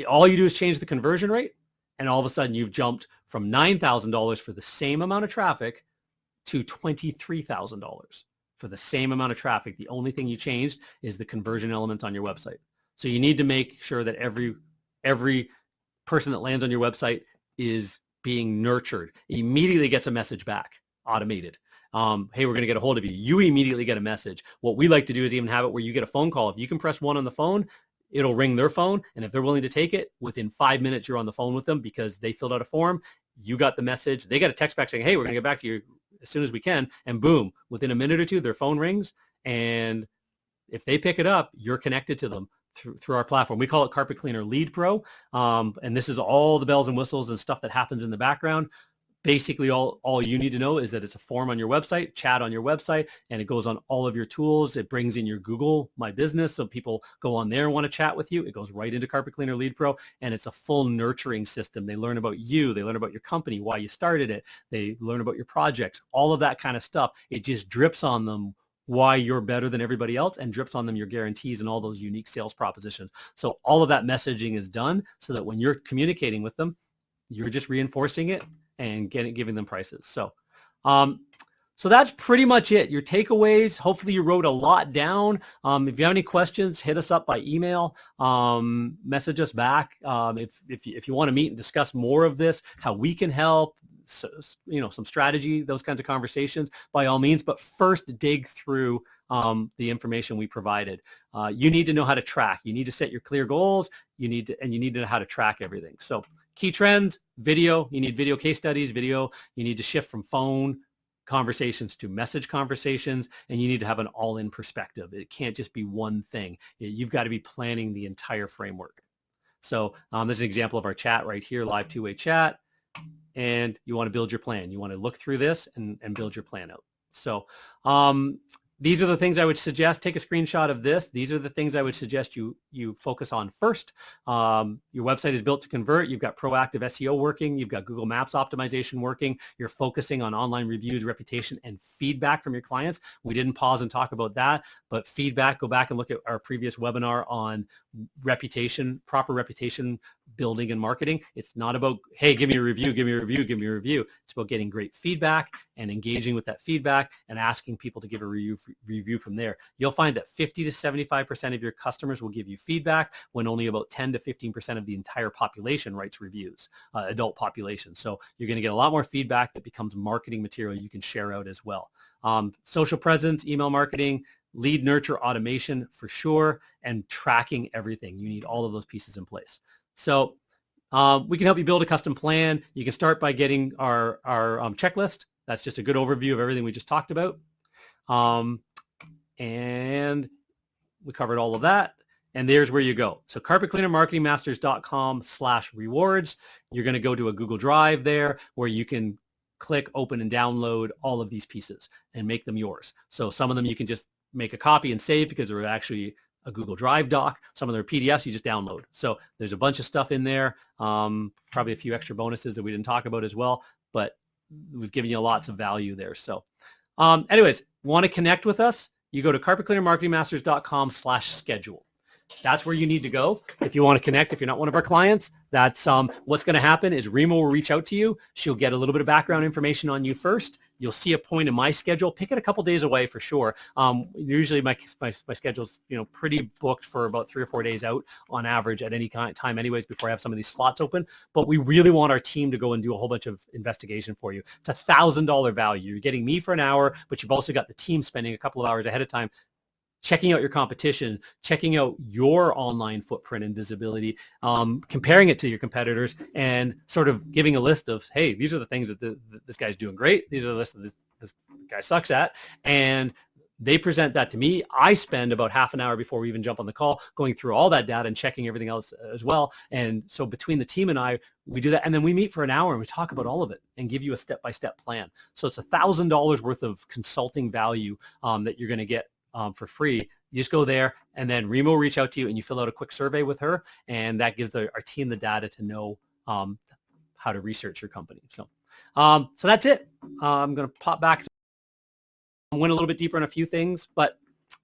All you do is change the conversion rate, and all of a sudden you've jumped from $9,000 for the same amount of traffic to $23,000 for the same amount of traffic. The only thing you changed is the conversion element on your website. So you need to make sure that every person that lands on your website is being nurtured. Immediately gets a message back, automated. Hey, we're going to get a hold of you. You immediately get a message. What we like to do is even have it where you get a phone call. If you can press 1 on the phone, it'll ring their phone. And if they're willing to take it, within 5 minutes, you're on the phone with them because they filled out a form. You got the message. They got a text back saying, hey, we're going to get back to you as soon as we can. And boom, within a minute or two, their phone rings. And if they pick it up, you're connected to them through our platform. We call it Carpet Cleaner Lead Pro. And this is all the bells and whistles and stuff that happens in the background. Basically, all you need to know is that it's a form on your website, chat on your website, and it goes on all of your tools. It brings in your Google My Business, so people go on there and want to chat with you. It goes right into Carpet Cleaner Lead Pro, and it's a full nurturing system. They learn about you. They learn about your company, why you started it. They learn about your projects, all of that kind of stuff. It just drips on them why you're better than everybody else, and drips on them your guarantees and all those unique sales propositions. So all of that messaging is done so that when you're communicating with them, you're just reinforcing it and giving them prices. So so that's pretty much it. Your takeaways. Hopefully you wrote a lot down. If you have any questions, hit us up by email, message us back. If you want to meet and discuss more of this, how we can help, so, some strategy, those kinds of conversations, by all means. But first, dig through the information we provided. You need to know how to track. You need to set your clear goals. You need to know how to track everything. So key trends, video. You need video case studies, video. You need to shift from phone conversations to message conversations, and you need to have an all-in perspective. It can't just be one thing. You've got to be planning the entire framework. So this is an example of our chat right here, live two-way chat. And you want to build your plan. You want to look through this and build your plan out. So these are the things I would suggest. Take a screenshot of this. These are the things I would suggest you focus on first. Your website is built to convert. You've got proactive SEO working. You've got Google Maps optimization working. You're focusing on online reviews, reputation, and feedback from your clients. We didn't pause and talk about that, but feedback, go back and look at our previous webinar on reputation, proper reputation building and marketing. It's not about, hey, give me a review, give me a review, give me a review. It's about getting great feedback and engaging with that feedback and asking people to give a review from there. You'll find that 50 to 75% of your customers will give you feedback, when only about 10 to 15% of the entire population writes reviews, adult population. So you're going to get a lot more feedback that becomes marketing material you can share out as well. Social presence, email marketing, lead nurture automation for sure, and tracking everything. You need all of those pieces in place. So we can help you build a custom plan. You can start by getting our checklist. That's just a good overview of everything we just talked about. And we covered all of that. And there's where you go. So carpetcleanermarketingmasters.com/rewards. You're going to go to a Google Drive there where you can click, open, and download all of these pieces and make them yours. So some of them you can just make a copy and save because they're actually a Google Drive doc. Some of their PDFs you just download. So there's a bunch of stuff in there, probably a few extra bonuses that we didn't talk about as well, but we've given you lots of value there. So anyways, want to connect with us? You go to carpetcleanermarketingmasters.com/schedule. That's where you need to go if you want to connect. If you're not one of our clients, that's what's going to happen is Rima will reach out to you. She'll get a little bit of background information on you first. You'll see a point in my schedule. Pick it a couple days away for sure. Usually my schedule's pretty booked for about 3 or 4 days out on average at any time anyways before I have some of these slots open. But we really want our team to go and do a whole bunch of investigation for you. It's $1,000 value. You're getting me for an hour, but you've also got the team spending a couple of hours ahead of time checking out your competition, checking out your online footprint and visibility, comparing it to your competitors, and sort of giving a list of, hey, these are the things that this guy's doing great. These are the lists that this guy sucks at. And they present that to me. I spend about half an hour before we even jump on the call going through all that data and checking everything else as well. And so between the team and I, we do that. And then we meet for an hour and we talk about all of it and give you a step-by-step plan. So it's $1,000 worth of consulting value that you're going to get for free. You just go there, and then Remo will reach out to you, and you fill out a quick survey with her, and that gives our team the data to know how to research your company. So that's it. I'm going to pop back. Went a little bit deeper on a few things, but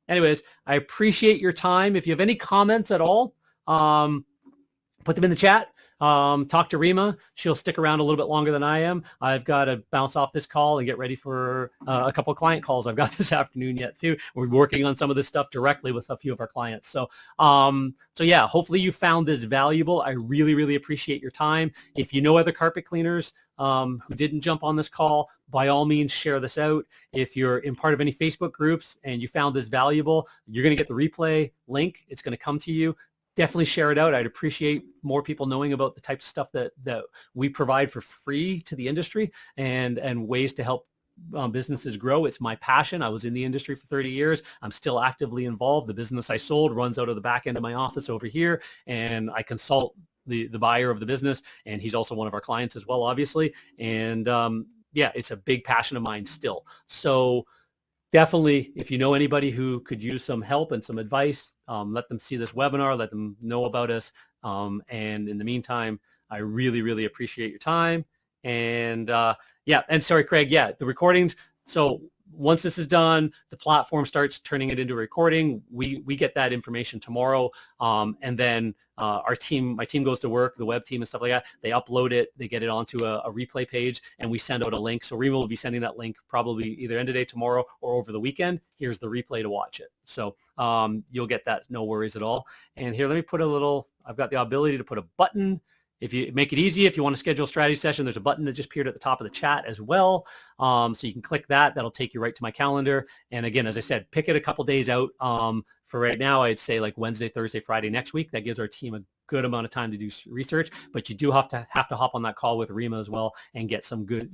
anyways, I appreciate your time. If you have any comments at all, put them in the chat. Talk to Rima. She'll stick around a little bit longer than I am. I've got to bounce off this call and get ready for a couple of client calls I've got this afternoon yet too. We're working on some of this stuff directly with a few of our clients. So yeah, hopefully you found this valuable. I really, really appreciate your time. If you know other carpet cleaners who didn't jump on this call, by all means, share this out. If you're in part of any Facebook groups and you found this valuable, you're going to get the replay link. It's going to come to you. Definitely share it out. I'd appreciate more people knowing about the types of stuff that we provide for free to the industry and ways to help businesses grow. It's my passion. I was in the industry for 30 years. I'm still actively involved. The business I sold runs out of the back end of my office over here, and I consult the buyer of the business, and he's also one of our clients as well, obviously. And yeah, it's a big passion of mine still. So definitely, if you know anybody who could use some help and some advice, let them see this webinar, let them know about us. And in the meantime, I really, really appreciate your time. And yeah, and sorry, Craig, yeah, the recordings. So once this is done, the platform starts turning it into a recording. We get that information tomorrow. And then my team goes to work, the web team and stuff like that. They upload it, they get it onto a replay page, and we send out a link. So Rima will be sending that link probably either end of day tomorrow or over the weekend. Here's the replay to watch it. So you'll get that, no worries at all. And here, let me put I've got the ability to put a button. If you make it easy, if you want to schedule a strategy session, there's a button that just appeared at the top of the chat as well. So you can click that. That'll take you right to my calendar. And again, as I said, pick it a couple days out. For right now, I'd say like Wednesday, Thursday, Friday next week. That gives our team a good amount of time to do research. But you do have to hop on that call with Rima as well and get some good,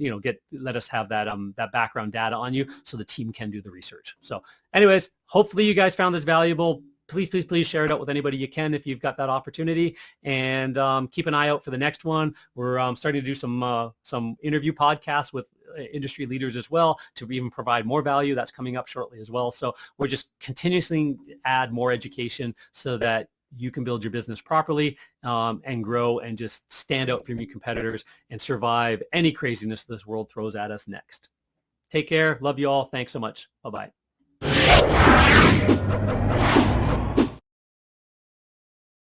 let us have that that background data on you so the team can do the research. So anyways, hopefully you guys found this valuable. Please share it out with anybody you can if you've got that opportunity, and keep an eye out for the next one. We're starting to do some interview podcasts with industry leaders as well to even provide more value. That's coming up shortly as well. So we're just continuously add more education so that you can build your business properly and grow and just stand out from your competitors and survive any craziness this world throws at us next. Take care. Love you all. Thanks so much. Bye-bye.